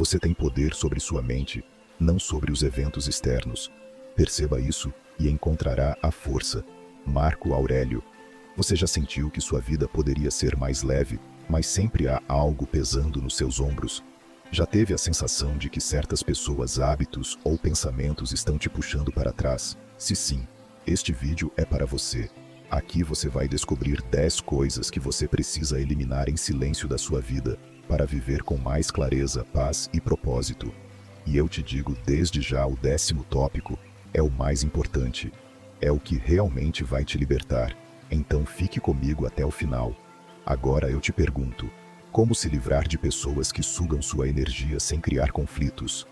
Você tem poder sobre sua mente, não sobre os eventos externos. Perceba isso e encontrará a força. Marco Aurélio. Você já sentiu que sua vida poderia ser mais leve, mas sempre há algo pesando nos seus ombros? Já teve a sensação de que certas pessoas, hábitos ou pensamentos estão te puxando para trás? Se sim, este vídeo é para você. Aqui você vai descobrir 10 coisas que você precisa eliminar em silêncio da sua vida, para viver com mais clareza, paz e propósito. E eu te digo desde já, o 10º tópico é o mais importante. É o que realmente vai te libertar. Então fique comigo até o final. Agora eu te pergunto, como se livrar de pessoas que sugam sua energia sem criar conflitos?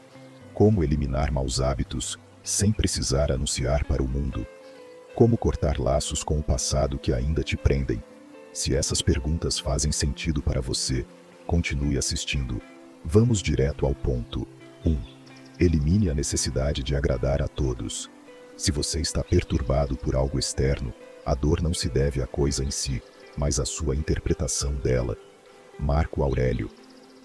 Como eliminar maus hábitos, sem precisar anunciar para o mundo? Como cortar laços com o passado que ainda te prendem? Se essas perguntas fazem sentido para você, continue assistindo. Vamos direto ao ponto. 1. Elimine a necessidade de agradar a todos. Se você está perturbado por algo externo, a dor não se deve à coisa em si, mas à sua interpretação dela. Marco Aurélio.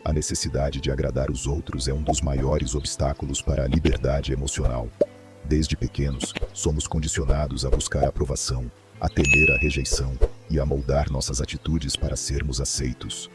A necessidade de agradar os outros é um dos maiores obstáculos para a liberdade emocional. Desde pequenos, somos condicionados a buscar aprovação, a temer a rejeição e a moldar nossas atitudes para sermos aceitos.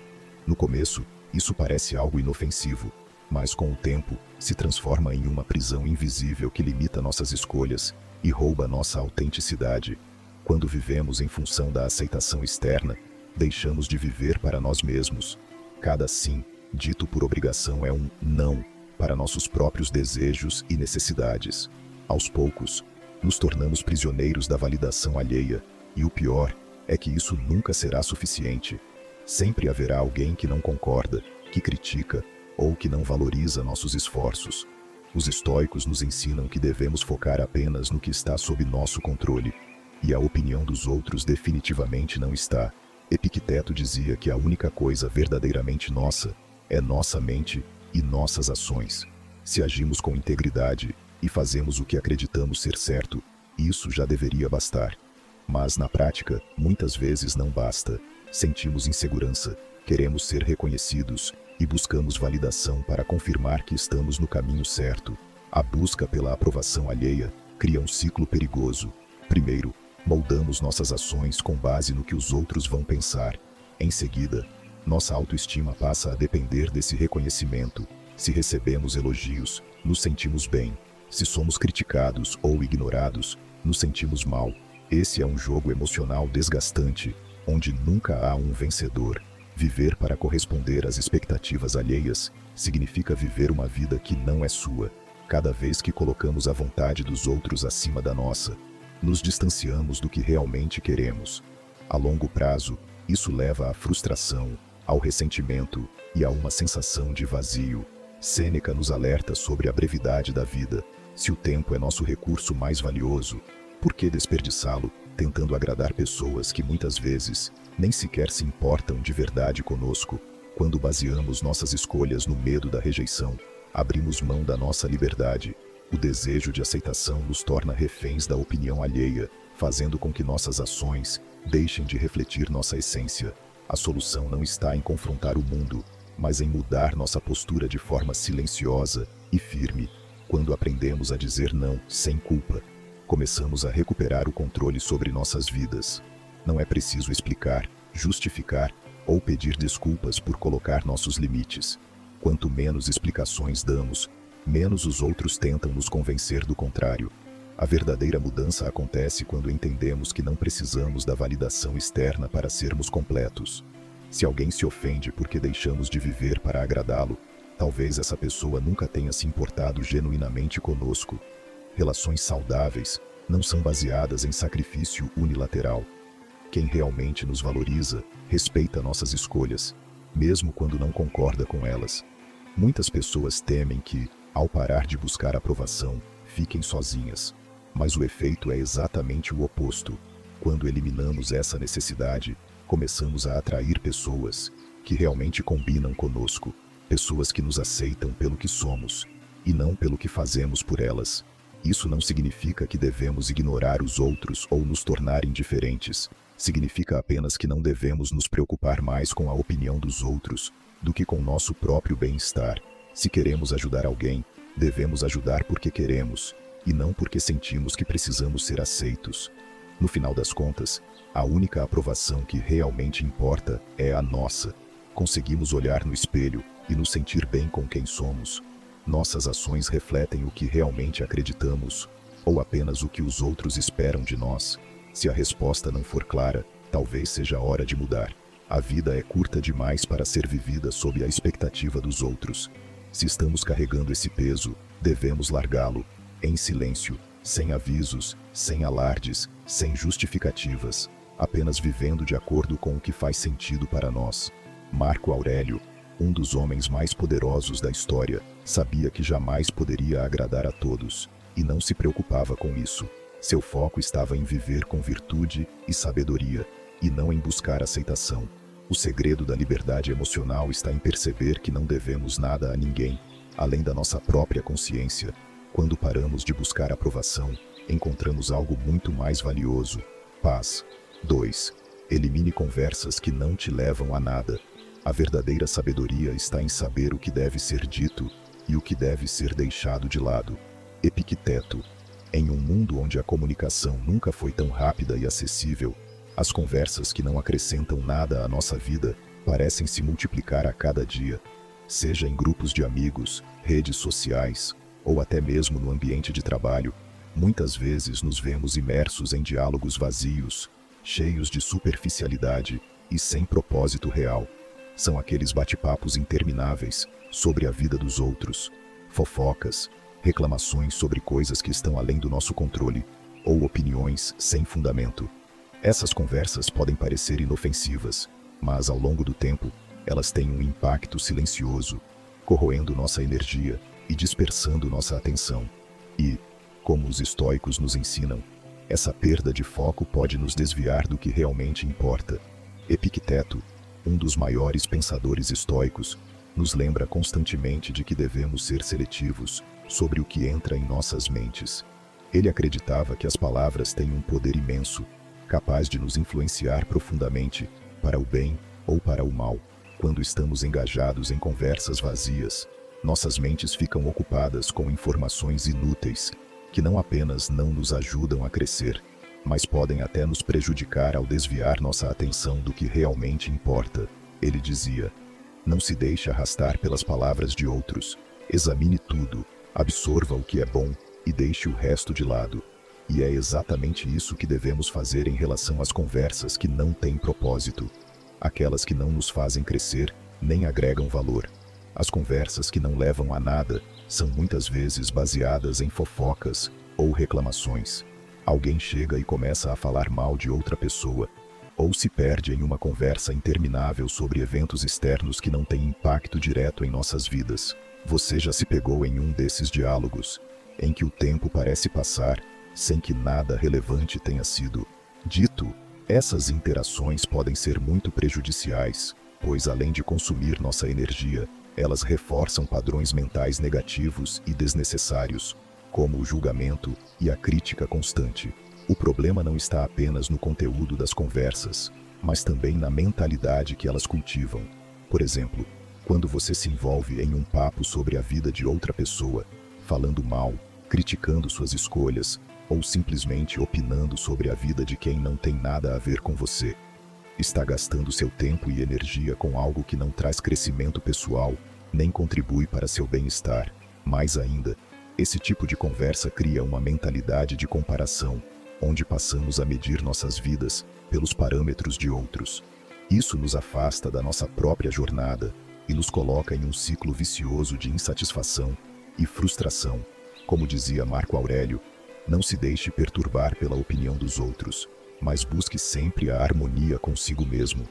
No começo, isso parece algo inofensivo, mas com o tempo, se transforma em uma prisão invisível que limita nossas escolhas e rouba nossa autenticidade. Quando vivemos em função da aceitação externa, deixamos de viver para nós mesmos. Cada sim, dito por obrigação, é um não para nossos próprios desejos e necessidades. Aos poucos, nos tornamos prisioneiros da validação alheia, e o pior é que isso nunca será suficiente. Sempre haverá alguém que não concorda, que critica ou que não valoriza nossos esforços. Os estoicos nos ensinam que devemos focar apenas no que está sob nosso controle, e a opinião dos outros definitivamente não está. Epicteto dizia que a única coisa verdadeiramente nossa é nossa mente e nossas ações. Se agimos com integridade e fazemos o que acreditamos ser certo, isso já deveria bastar. Mas na prática, muitas vezes não basta. Sentimos insegurança, queremos ser reconhecidos e buscamos validação para confirmar que estamos no caminho certo. A busca pela aprovação alheia cria um ciclo perigoso. Primeiro, moldamos nossas ações com base no que os outros vão pensar. Em seguida, nossa autoestima passa a depender desse reconhecimento. Se recebemos elogios, nos sentimos bem. Se somos criticados ou ignorados, nos sentimos mal. Esse é um jogo emocional desgastante, onde nunca há um vencedor. Viver para corresponder às expectativas alheias significa viver uma vida que não é sua. Cada vez que colocamos a vontade dos outros acima da nossa, nos distanciamos do que realmente queremos. A longo prazo, isso leva à frustração, ao ressentimento e a uma sensação de vazio. Sêneca nos alerta sobre a brevidade da vida. Se o tempo é nosso recurso mais valioso, por que desperdiçá-lo tentando agradar pessoas que muitas vezes nem sequer se importam de verdade conosco? Quando baseamos nossas escolhas no medo da rejeição, abrimos mão da nossa liberdade. O desejo de aceitação nos torna reféns da opinião alheia, fazendo com que nossas ações deixem de refletir nossa essência. A solução não está em confrontar o mundo, mas em mudar nossa postura de forma silenciosa e firme. Quando aprendemos a dizer não sem culpa, começamos a recuperar o controle sobre nossas vidas. Não é preciso explicar, justificar ou pedir desculpas por colocar nossos limites. Quanto menos explicações damos, menos os outros tentam nos convencer do contrário. A verdadeira mudança acontece quando entendemos que não precisamos da validação externa para sermos completos. Se alguém se ofende porque deixamos de viver para agradá-lo, talvez essa pessoa nunca tenha se importado genuinamente conosco. Relações saudáveis não são baseadas em sacrifício unilateral. Quem realmente nos valoriza, respeita nossas escolhas, mesmo quando não concorda com elas. Muitas pessoas temem que, ao parar de buscar aprovação, fiquem sozinhas. Mas o efeito é exatamente o oposto. Quando eliminamos essa necessidade, começamos a atrair pessoas que realmente combinam conosco, pessoas que nos aceitam pelo que somos, e não pelo que fazemos por elas. Isso não significa que devemos ignorar os outros ou nos tornar indiferentes. Significa apenas que não devemos nos preocupar mais com a opinião dos outros do que com nosso próprio bem-estar. Se queremos ajudar alguém, devemos ajudar porque queremos, e não porque sentimos que precisamos ser aceitos. No final das contas, a única aprovação que realmente importa é a nossa. Conseguimos olhar no espelho e nos sentir bem com quem somos. Nossas ações refletem o que realmente acreditamos, ou apenas o que os outros esperam de nós. Se a resposta não for clara, talvez seja a hora de mudar. A vida é curta demais para ser vivida sob a expectativa dos outros. Se estamos carregando esse peso, devemos largá-lo, em silêncio, sem avisos, sem alardes, sem justificativas, apenas vivendo de acordo com o que faz sentido para nós. Marco Aurélio, um dos homens mais poderosos da história, sabia que jamais poderia agradar a todos, e não se preocupava com isso. Seu foco estava em viver com virtude e sabedoria, e não em buscar aceitação. O segredo da liberdade emocional está em perceber que não devemos nada a ninguém, além da nossa própria consciência. Quando paramos de buscar aprovação, encontramos algo muito mais valioso: paz. 2. Elimine conversas que não te levam a nada. A verdadeira sabedoria está em saber o que deve ser dito e o que deve ser deixado de lado. Epicteto. Em um mundo onde a comunicação nunca foi tão rápida e acessível, as conversas que não acrescentam nada à nossa vida parecem se multiplicar a cada dia. Seja em grupos de amigos, redes sociais, ou até mesmo no ambiente de trabalho, muitas vezes nos vemos imersos em diálogos vazios, cheios de superficialidade e sem propósito real. São aqueles bate-papos intermináveis sobre a vida dos outros, fofocas, reclamações sobre coisas que estão além do nosso controle, ou opiniões sem fundamento. Essas conversas podem parecer inofensivas, mas ao longo do tempo, elas têm um impacto silencioso, corroendo nossa energia e dispersando nossa atenção. E, como os estoicos nos ensinam, essa perda de foco pode nos desviar do que realmente importa. Epicteto, um dos maiores pensadores estoicos, nos lembra constantemente de que devemos ser seletivos sobre o que entra em nossas mentes. Ele acreditava que as palavras têm um poder imenso, capaz de nos influenciar profundamente, para o bem ou para o mal. Quando estamos engajados em conversas vazias, nossas mentes ficam ocupadas com informações inúteis, que não apenas não nos ajudam a crescer, mas podem até nos prejudicar ao desviar nossa atenção do que realmente importa. Ele dizia: não se deixe arrastar pelas palavras de outros, examine tudo, absorva o que é bom e deixe o resto de lado. E é exatamente isso que devemos fazer em relação às conversas que não têm propósito. Aquelas que não nos fazem crescer, nem agregam valor. As conversas que não levam a nada são muitas vezes baseadas em fofocas ou reclamações. Alguém chega e começa a falar mal de outra pessoa, ou se perde em uma conversa interminável sobre eventos externos que não têm impacto direto em nossas vidas. Você já se pegou em um desses diálogos, em que o tempo parece passar sem que nada relevante tenha sido dito? Essas interações podem ser muito prejudiciais, pois além de consumir nossa energia, elas reforçam padrões mentais negativos e desnecessários, como o julgamento e a crítica constante. O problema não está apenas no conteúdo das conversas, mas também na mentalidade que elas cultivam. Por exemplo, quando você se envolve em um papo sobre a vida de outra pessoa, falando mal, criticando suas escolhas, ou simplesmente opinando sobre a vida de quem não tem nada a ver com você, está gastando seu tempo e energia com algo que não traz crescimento pessoal, nem contribui para seu bem-estar. Mais ainda, esse tipo de conversa cria uma mentalidade de comparação, onde passamos a medir nossas vidas pelos parâmetros de outros. Isso nos afasta da nossa própria jornada e nos coloca em um ciclo vicioso de insatisfação e frustração. Como dizia Marco Aurélio, não se deixe perturbar pela opinião dos outros, mas busque sempre a harmonia consigo mesmo.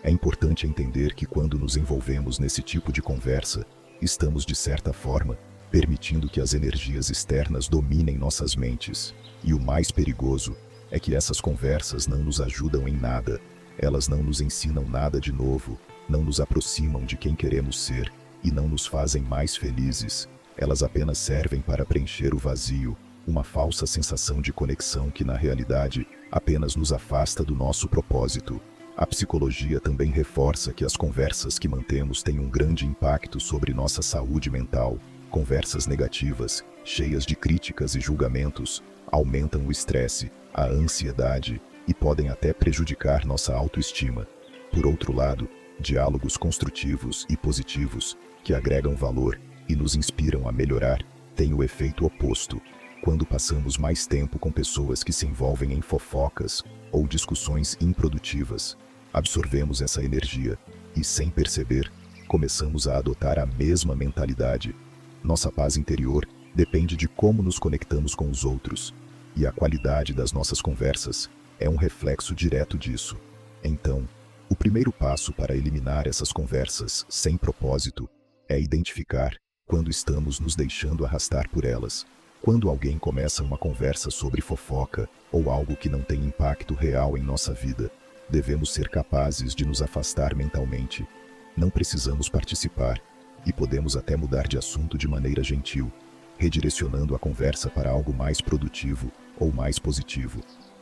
É importante entender que quando nos envolvemos nesse tipo de conversa, estamos de certa forma permitindo que as energias externas dominem nossas mentes. E o mais perigoso é que essas conversas não nos ajudam em nada. Elas não nos ensinam nada de novo, não nos aproximam de quem queremos ser e não nos fazem mais felizes. Elas apenas servem para preencher o vazio, uma falsa sensação de conexão que na realidade apenas nos afasta do nosso propósito. A psicologia também reforça que as conversas que mantemos têm um grande impacto sobre nossa saúde mental. Conversas negativas, cheias de críticas e julgamentos, aumentam o estresse, a ansiedade e podem até prejudicar nossa autoestima. Por outro lado, diálogos construtivos e positivos, que agregam valor e nos inspiram a melhorar, têm o efeito oposto. Quando passamos mais tempo com pessoas que se envolvem em fofocas ou discussões improdutivas, absorvemos essa energia e, sem perceber, começamos a adotar a mesma mentalidade. Nossa paz interior depende de como nos conectamos com os outros, e a qualidade das nossas conversas é um reflexo direto disso. Então, o primeiro passo para eliminar essas conversas sem propósito é identificar quando estamos nos deixando arrastar por elas. Quando alguém começa uma conversa sobre fofoca ou algo que não tem impacto real em nossa vida, devemos ser capazes de nos afastar mentalmente. Não precisamos participar e podemos até mudar de assunto de maneira gentil, redirecionando a conversa para algo mais produtivo ou mais positivo.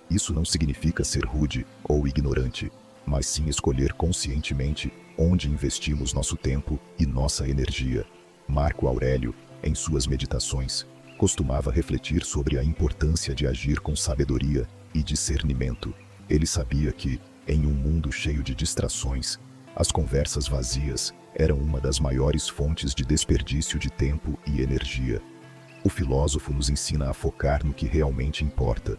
Isso não significa ser rude ou ignorante, mas sim escolher conscientemente onde investimos nosso tempo e nossa energia. Marco Aurélio, em suas meditações, costumava refletir sobre a importância de agir com sabedoria e discernimento. Ele sabia que, em um mundo cheio de distrações, as conversas vazias eram uma das maiores fontes de desperdício de tempo e energia. O filósofo nos ensina a focar no que realmente importa,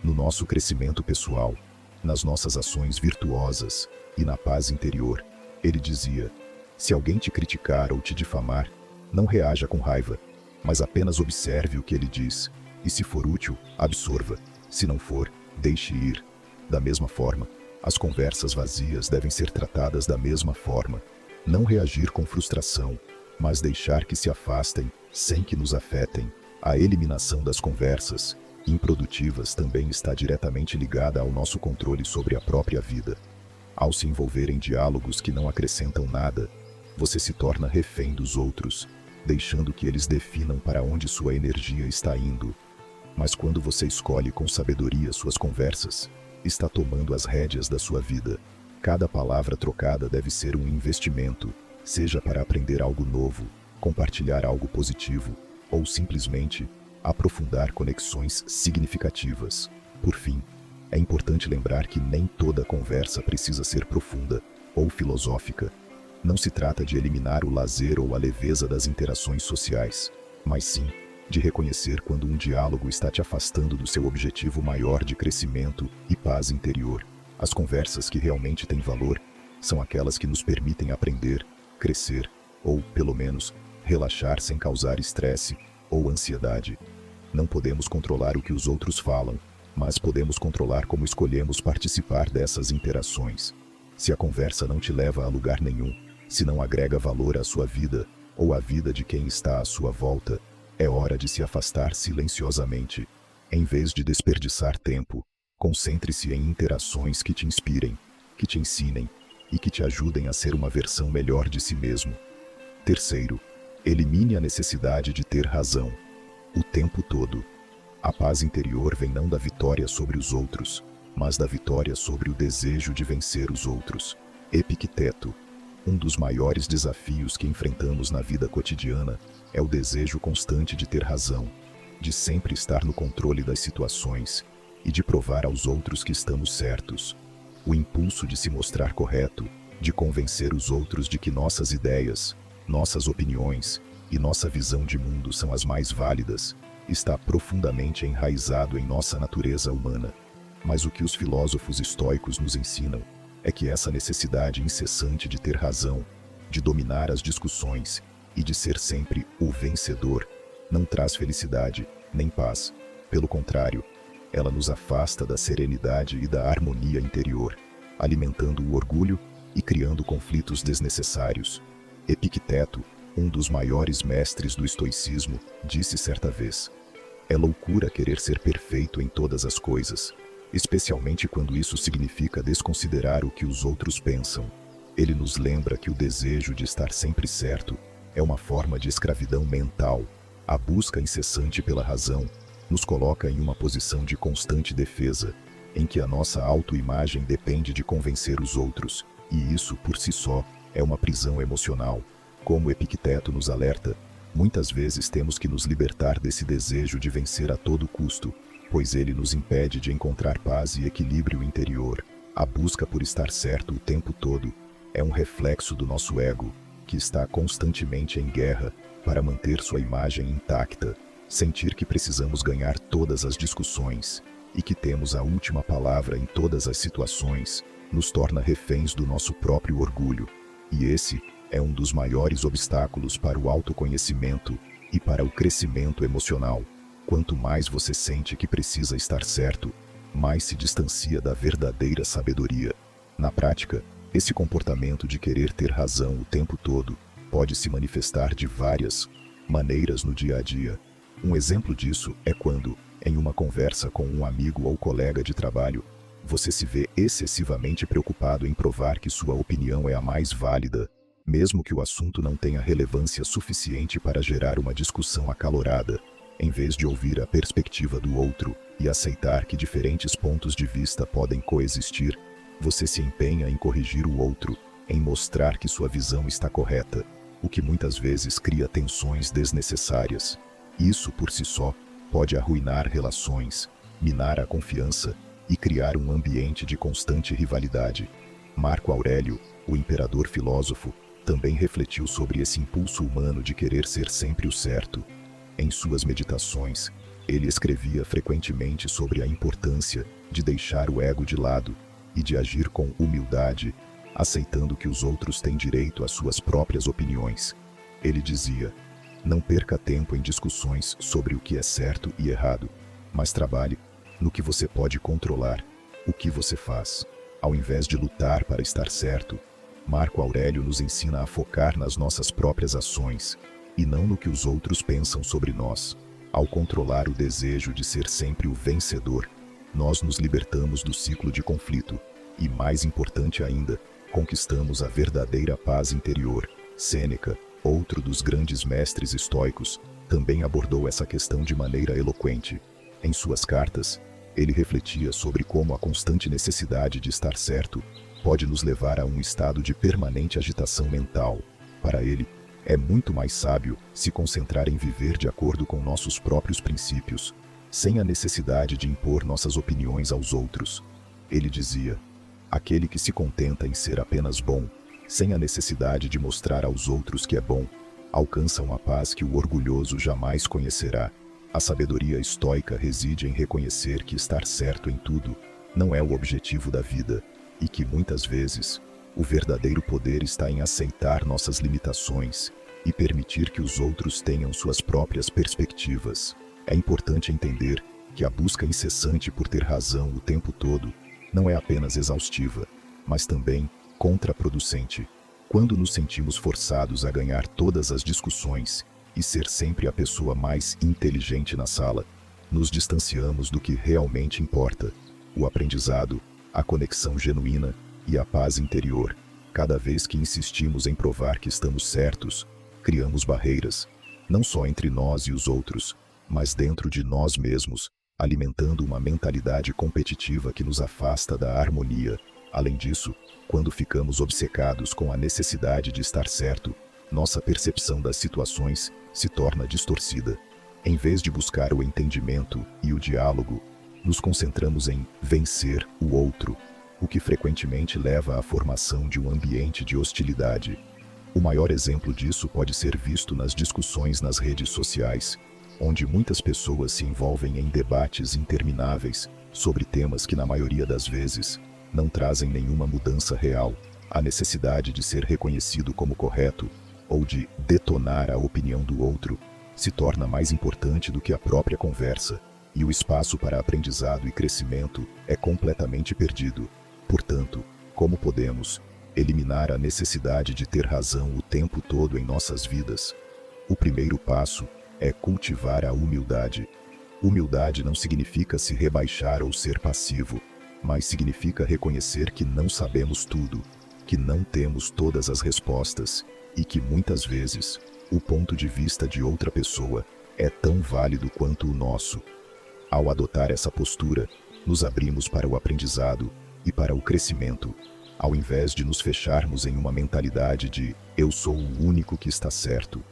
no nosso crescimento pessoal, nas nossas ações virtuosas e na paz interior. Ele dizia: se alguém te criticar ou te difamar, não reaja com raiva, mas apenas observe o que ele diz, e se for útil, absorva. Se não for, deixe ir. Da mesma forma, as conversas vazias devem ser tratadas da mesma forma. Não reagir com frustração, mas deixar que se afastem, sem que nos afetem. A eliminação das conversas improdutivas também está diretamente ligada ao nosso controle sobre a própria vida. Ao se envolver em diálogos que não acrescentam nada, você se torna refém dos outros, deixando que eles definam para onde sua energia está indo. Mas quando você escolhe com sabedoria suas conversas, está tomando as rédeas da sua vida. Cada palavra trocada deve ser um investimento, seja para aprender algo novo, compartilhar algo positivo, ou simplesmente aprofundar conexões significativas. Por fim, é importante lembrar que nem toda conversa precisa ser profunda ou filosófica. Não se trata de eliminar o lazer ou a leveza das interações sociais, mas sim de reconhecer quando um diálogo está te afastando do seu objetivo maior de crescimento e paz interior. As conversas que realmente têm valor são aquelas que nos permitem aprender, crescer, ou, pelo menos, relaxar sem causar estresse ou ansiedade. Não podemos controlar o que os outros falam, mas podemos controlar como escolhemos participar dessas interações. Se a conversa não te leva a lugar nenhum, se não agrega valor à sua vida ou à vida de quem está à sua volta, é hora de se afastar silenciosamente. Em vez de desperdiçar tempo, concentre-se em interações que te inspirem, que te ensinem e que te ajudem a ser uma versão melhor de si mesmo. Terceiro, elimine a necessidade de ter razão o tempo todo. A paz interior vem não da vitória sobre os outros, mas da vitória sobre o desejo de vencer os outros. Epicteto. Um dos maiores desafios que enfrentamos na vida cotidiana é o desejo constante de ter razão, de sempre estar no controle das situações e de provar aos outros que estamos certos. O impulso de se mostrar correto, de convencer os outros de que nossas ideias, nossas opiniões e nossa visão de mundo são as mais válidas, está profundamente enraizado em nossa natureza humana. Mas o que os filósofos estoicos nos ensinam é que essa necessidade incessante de ter razão, de dominar as discussões e de ser sempre o vencedor, não traz felicidade nem paz. Pelo contrário, ela nos afasta da serenidade e da harmonia interior, alimentando o orgulho e criando conflitos desnecessários. Epicteto, um dos maiores mestres do estoicismo, disse certa vez: é loucura querer ser perfeito em todas as coisas, especialmente quando isso significa desconsiderar o que os outros pensam. Ele nos lembra que o desejo de estar sempre certo é uma forma de escravidão mental. A busca incessante pela razão nos coloca em uma posição de constante defesa, em que a nossa autoimagem depende de convencer os outros, e isso, por si só, é uma prisão emocional. Como Epicteto nos alerta, muitas vezes temos que nos libertar desse desejo de vencer a todo custo, pois ele nos impede de encontrar paz e equilíbrio interior. A busca por estar certo o tempo todo é um reflexo do nosso ego, que está constantemente em guerra para manter sua imagem intacta. Sentir que precisamos ganhar todas as discussões e que temos a última palavra em todas as situações nos torna reféns do nosso próprio orgulho. E esse é um dos maiores obstáculos para o autoconhecimento e para o crescimento emocional. Quanto mais você sente que precisa estar certo, mais se distancia da verdadeira sabedoria. Na prática, esse comportamento de querer ter razão o tempo todo pode se manifestar de várias maneiras no dia a dia. Um exemplo disso é quando, em uma conversa com um amigo ou colega de trabalho, você se vê excessivamente preocupado em provar que sua opinião é a mais válida, mesmo que o assunto não tenha relevância suficiente para gerar uma discussão acalorada. Em vez de ouvir a perspectiva do outro e aceitar que diferentes pontos de vista podem coexistir, você se empenha em corrigir o outro, em mostrar que sua visão está correta, o que muitas vezes cria tensões desnecessárias. Isso, por si só, pode arruinar relações, minar a confiança e criar um ambiente de constante rivalidade. Marco Aurélio, o imperador filósofo, também refletiu sobre esse impulso humano de querer ser sempre o certo. Em suas meditações, ele escrevia frequentemente sobre a importância de deixar o ego de lado e de agir com humildade, aceitando que os outros têm direito às suas próprias opiniões. Ele dizia: não perca tempo em discussões sobre o que é certo e errado, mas trabalhe no que você pode controlar, o que você faz. Ao invés de lutar para estar certo, Marco Aurélio nos ensina a focar nas nossas próprias ações e não no que os outros pensam sobre nós. Ao controlar o desejo de ser sempre o vencedor, nós nos libertamos do ciclo de conflito e, mais importante ainda, conquistamos a verdadeira paz interior. Sêneca, outro dos grandes mestres estoicos, também abordou essa questão de maneira eloquente. Em suas cartas, ele refletia sobre como a constante necessidade de estar certo pode nos levar a um estado de permanente agitação mental. Para ele, é muito mais sábio se concentrar em viver de acordo com nossos próprios princípios, sem a necessidade de impor nossas opiniões aos outros. Ele dizia: aquele que se contenta em ser apenas bom, sem a necessidade de mostrar aos outros que é bom, alcança uma paz que o orgulhoso jamais conhecerá. A sabedoria estoica reside em reconhecer que estar certo em tudo não é o objetivo da vida, e que muitas vezes o verdadeiro poder está em aceitar nossas limitações e permitir que os outros tenham suas próprias perspectivas. É importante entender que a busca incessante por ter razão o tempo todo não é apenas exaustiva, mas também contraproducente. Quando nos sentimos forçados a ganhar todas as discussões e ser sempre a pessoa mais inteligente na sala, nos distanciamos do que realmente importa: o aprendizado, a conexão genuína e a paz interior. Cada vez que insistimos em provar que estamos certos, criamos barreiras, não só entre nós e os outros, mas dentro de nós mesmos, alimentando uma mentalidade competitiva que nos afasta da harmonia. Além disso, quando ficamos obcecados com a necessidade de estar certo, nossa percepção das situações se torna distorcida. Em vez de buscar o entendimento e o diálogo, nos concentramos em vencer o outro, o que frequentemente leva à formação de um ambiente de hostilidade. O maior exemplo disso pode ser visto nas discussões nas redes sociais, onde muitas pessoas se envolvem em debates intermináveis sobre temas que, na maioria das vezes, não trazem nenhuma mudança real. A necessidade de ser reconhecido como correto ou de detonar a opinião do outro se torna mais importante do que a própria conversa, e o espaço para aprendizado e crescimento é completamente perdido. Portanto, como podemos eliminar a necessidade de ter razão o tempo todo em nossas vidas? O primeiro passo é cultivar a humildade. Humildade não significa se rebaixar ou ser passivo, mas significa reconhecer que não sabemos tudo, que não temos todas as respostas e que muitas vezes o ponto de vista de outra pessoa é tão válido quanto o nosso. Ao adotar essa postura, nos abrimos para o aprendizado e para o crescimento, ao invés de nos fecharmos em uma mentalidade de "eu sou o único que está certo".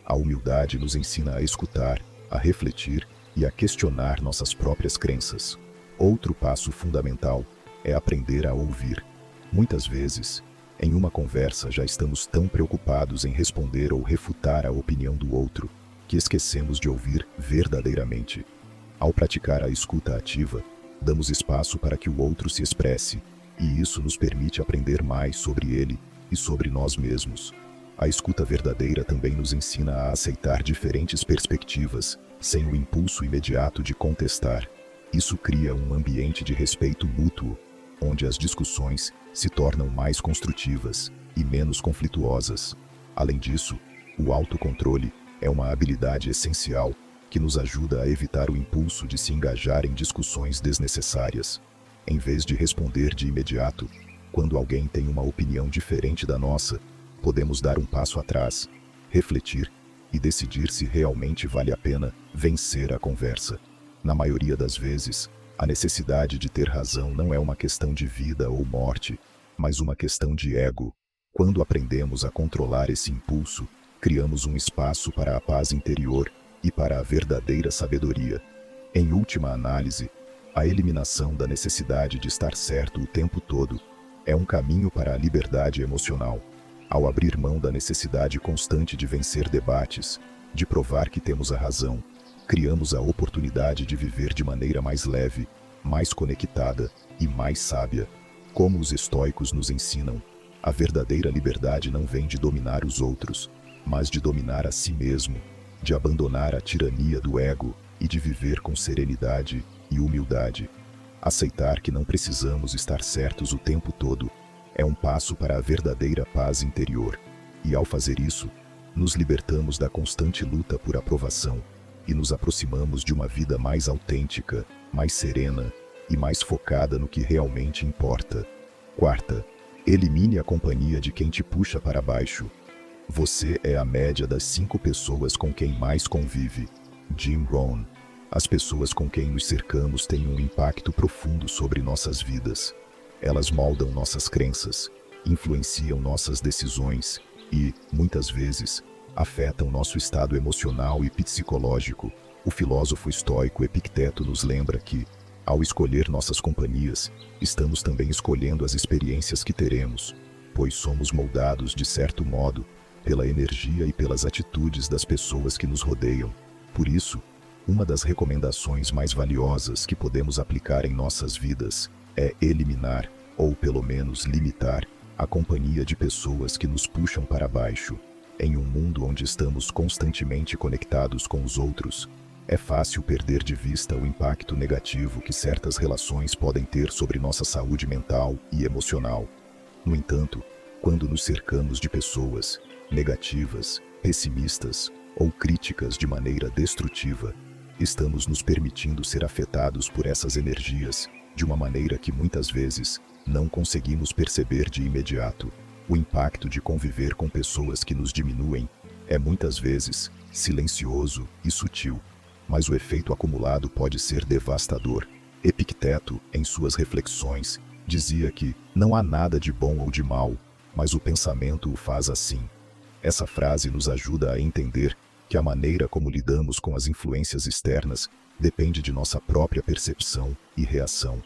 A humildade nos ensina a escutar, a refletir e a questionar nossas próprias crenças. Outro passo fundamental é aprender a ouvir. Muitas vezes, em uma conversa já estamos tão preocupados em responder ou refutar a opinião do outro, que esquecemos de ouvir verdadeiramente. Ao praticar a escuta ativa, damos espaço para que o outro se expresse, e isso nos permite aprender mais sobre ele e sobre nós mesmos. A escuta verdadeira também nos ensina a aceitar diferentes perspectivas, sem o impulso imediato de contestar. Isso cria um ambiente de respeito mútuo, onde as discussões se tornam mais construtivas e menos conflituosas. Além disso, o autocontrole é uma habilidade essencial que nos ajuda a evitar o impulso de se engajar em discussões desnecessárias. Em vez de responder de imediato, quando alguém tem uma opinião diferente da nossa, podemos dar um passo atrás, refletir e decidir se realmente vale a pena vencer a conversa. Na maioria das vezes, a necessidade de ter razão não é uma questão de vida ou morte, mas uma questão de ego. Quando aprendemos a controlar esse impulso, criamos um espaço para a paz interior e para a verdadeira sabedoria. Em última análise, a eliminação da necessidade de estar certo o tempo todo é um caminho para a liberdade emocional. Ao abrir mão da necessidade constante de vencer debates, de provar que temos a razão, criamos a oportunidade de viver de maneira mais leve, mais conectada e mais sábia. Como os estoicos nos ensinam, a verdadeira liberdade não vem de dominar os outros, mas de dominar a si mesmo, de abandonar a tirania do ego e de viver com serenidade e humildade. Aceitar que não precisamos estar certos o tempo todo é um passo para a verdadeira paz interior. E ao fazer isso, nos libertamos da constante luta por aprovação e nos aproximamos de uma vida mais autêntica, mais serena e mais focada no que realmente importa. Quarta, elimine a companhia de quem te puxa para baixo. Você é a média das 5 pessoas com quem mais convive. Jim Rohn. As pessoas com quem nos cercamos têm um impacto profundo sobre nossas vidas. Elas moldam nossas crenças, influenciam nossas decisões e, muitas vezes, afetam nosso estado emocional e psicológico. O filósofo estoico Epicteto nos lembra que, ao escolher nossas companhias, estamos também escolhendo as experiências que teremos, pois somos moldados, de certo modo, pela energia e pelas atitudes das pessoas que nos rodeiam. Por isso, uma das recomendações mais valiosas que podemos aplicar em nossas vidas é eliminar, ou pelo menos limitar, a companhia de pessoas que nos puxam para baixo. Em um mundo onde estamos constantemente conectados com os outros, é fácil perder de vista o impacto negativo que certas relações podem ter sobre nossa saúde mental e emocional. No entanto, quando nos cercamos de pessoas negativas, pessimistas ou críticas de maneira destrutiva, estamos nos permitindo ser afetados por essas energias de uma maneira que muitas vezes não conseguimos perceber de imediato. O impacto de conviver com pessoas que nos diminuem é muitas vezes silencioso e sutil, mas o efeito acumulado pode ser devastador. Epicteto, em suas reflexões, dizia que não há nada de bom ou de mal, mas o pensamento o faz assim. Essa frase nos ajuda a entender que a maneira como lidamos com as influências externas depende de nossa própria percepção e reação.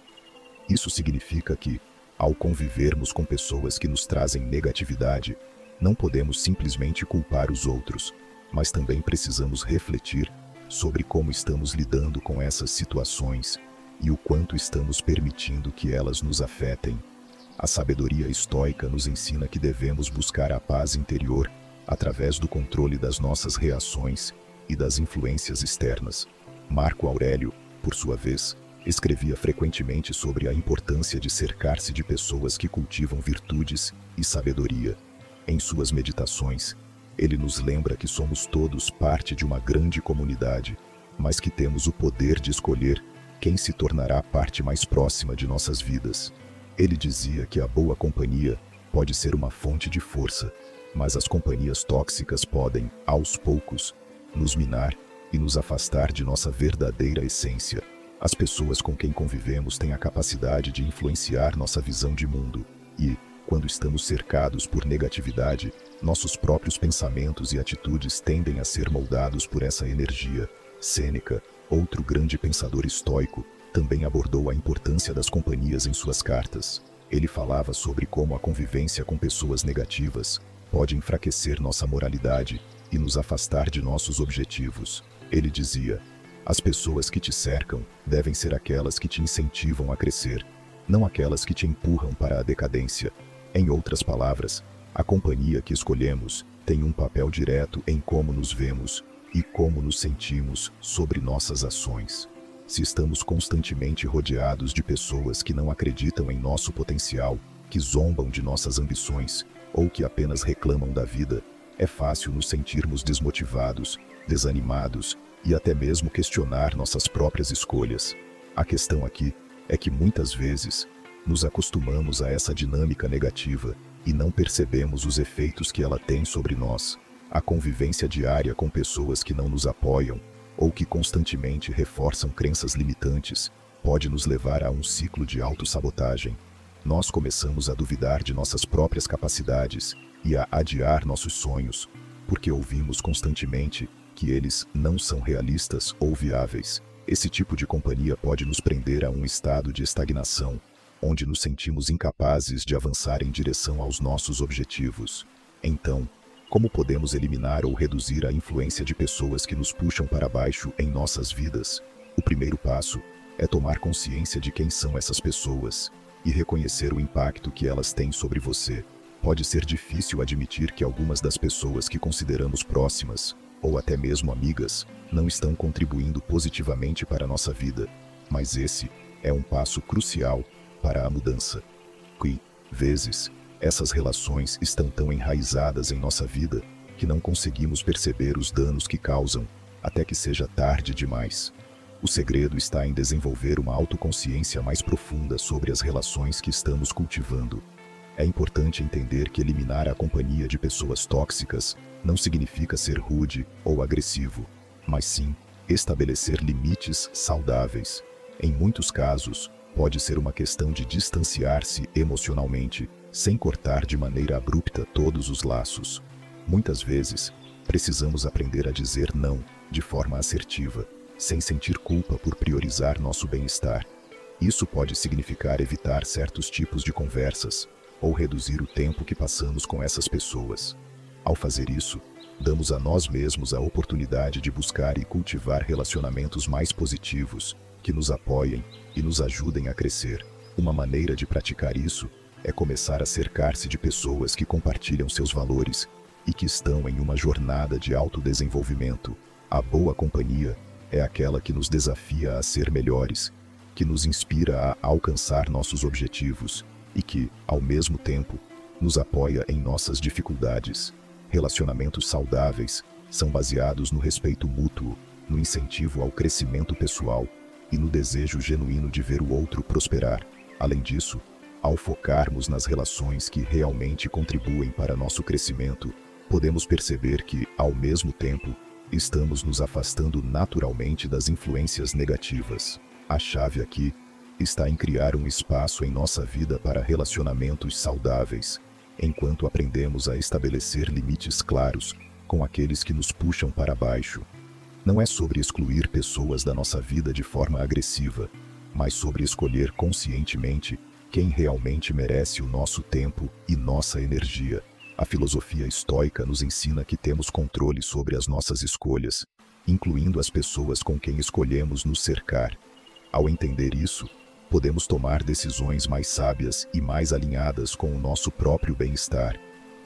Isso significa que, ao convivermos com pessoas que nos trazem negatividade, não podemos simplesmente culpar os outros, mas também precisamos refletir sobre como estamos lidando com essas situações e o quanto estamos permitindo que elas nos afetem. A sabedoria estoica nos ensina que devemos buscar a paz interior através do controle das nossas reações e das influências externas. Marco Aurélio, por sua vez, escrevia frequentemente sobre a importância de cercar-se de pessoas que cultivam virtudes e sabedoria. Em suas meditações, ele nos lembra que somos todos parte de uma grande comunidade, mas que temos o poder de escolher quem se tornará a parte mais próxima de nossas vidas. Ele dizia que a boa companhia pode ser uma fonte de força, mas as companhias tóxicas podem, aos poucos, nos minar e nos afastar de nossa verdadeira essência. As pessoas com quem convivemos têm a capacidade de influenciar nossa visão de mundo e, quando estamos cercados por negatividade, nossos próprios pensamentos e atitudes tendem a ser moldados por essa energia. Sêneca, outro grande pensador estoico, também abordou a importância das companhias em suas cartas. Ele falava sobre como a convivência com pessoas negativas pode enfraquecer nossa moralidade e nos afastar de nossos objetivos. Ele dizia: as pessoas que te cercam devem ser aquelas que te incentivam a crescer, não aquelas que te empurram para a decadência. Em outras palavras, a companhia que escolhemos tem um papel direto em como nos vemos e como nos sentimos sobre nossas ações. Se estamos constantemente rodeados de pessoas que não acreditam em nosso potencial, que zombam de nossas ambições ou que apenas reclamam da vida, é fácil nos sentirmos desmotivados, desanimados e até mesmo questionar nossas próprias escolhas. A questão aqui é que muitas vezes nos acostumamos a essa dinâmica negativa e não percebemos os efeitos que ela tem sobre nós. A convivência diária com pessoas que não nos apoiam ou que constantemente reforçam crenças limitantes pode nos levar a um ciclo de autossabotagem. Nós começamos a duvidar de nossas próprias capacidades e a adiar nossos sonhos, porque ouvimos constantemente que eles não são realistas ou viáveis. Esse tipo de companhia pode nos prender a um estado de estagnação, onde nos sentimos incapazes de avançar em direção aos nossos objetivos. Então, como podemos eliminar ou reduzir a influência de pessoas que nos puxam para baixo em nossas vidas? O primeiro passo é tomar consciência de quem são essas pessoas e reconhecer o impacto que elas têm sobre você. Pode ser difícil admitir que algumas das pessoas que consideramos próximas, ou até mesmo amigas, não estão contribuindo positivamente para a nossa vida, mas esse é um passo crucial para a mudança. Vezes, essas relações estão tão enraizadas em nossa vida que não conseguimos perceber os danos que causam, até que seja tarde demais. O segredo está em desenvolver uma autoconsciência mais profunda sobre as relações que estamos cultivando. É importante entender que eliminar a companhia de pessoas tóxicas não significa ser rude ou agressivo, mas sim estabelecer limites saudáveis. Em muitos casos, pode ser uma questão de distanciar-se emocionalmente, sem cortar de maneira abrupta todos os laços. Muitas vezes, precisamos aprender a dizer não de forma assertiva, sem sentir culpa por priorizar nosso bem-estar. Isso pode significar evitar certos tipos de conversas ou reduzir o tempo que passamos com essas pessoas. Ao fazer isso, damos a nós mesmos a oportunidade de buscar e cultivar relacionamentos mais positivos, que nos apoiem e nos ajudem a crescer. Uma maneira de praticar isso é começar a cercar-se de pessoas que compartilham seus valores e que estão em uma jornada de autodesenvolvimento. A boa companhia é aquela que nos desafia a ser melhores, que nos inspira a alcançar nossos objetivos e que, ao mesmo tempo, nos apoia em nossas dificuldades. Relacionamentos saudáveis são baseados no respeito mútuo, no incentivo ao crescimento pessoal e no desejo genuíno de ver o outro prosperar. Além disso, ao focarmos nas relações que realmente contribuem para nosso crescimento, podemos perceber que, ao mesmo tempo, estamos nos afastando naturalmente das influências negativas. A chave aqui está em criar um espaço em nossa vida para relacionamentos saudáveis, enquanto aprendemos a estabelecer limites claros com aqueles que nos puxam para baixo. Não é sobre excluir pessoas da nossa vida de forma agressiva, mas sobre escolher conscientemente quem realmente merece o nosso tempo e nossa energia. A filosofia estoica nos ensina que temos controle sobre as nossas escolhas, incluindo as pessoas com quem escolhemos nos cercar. Ao entender isso, podemos tomar decisões mais sábias e mais alinhadas com o nosso próprio bem-estar.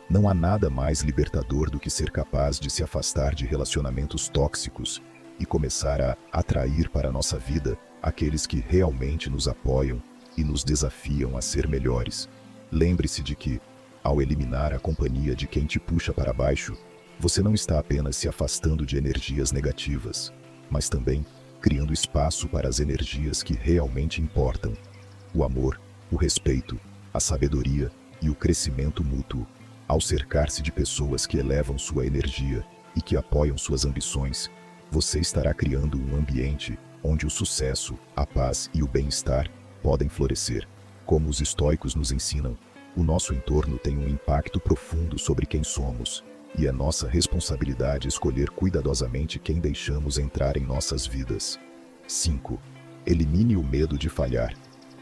Não há nada mais libertador do que ser capaz de se afastar de relacionamentos tóxicos e começar a atrair para a nossa vida aqueles que realmente nos apoiam e nos desafiam a ser melhores. Lembre-se de que, ao eliminar a companhia de quem te puxa para baixo, você não está apenas se afastando de energias negativas, mas também criando espaço para as energias que realmente importam: o amor, o respeito, a sabedoria e o crescimento mútuo. Ao cercar-se de pessoas que elevam sua energia e que apoiam suas ambições, você estará criando um ambiente onde o sucesso, a paz e o bem-estar podem florescer. Como os estoicos nos ensinam, o nosso entorno tem um impacto profundo sobre quem somos, e é nossa responsabilidade escolher cuidadosamente quem deixamos entrar em nossas vidas. 5. Elimine o medo de falhar.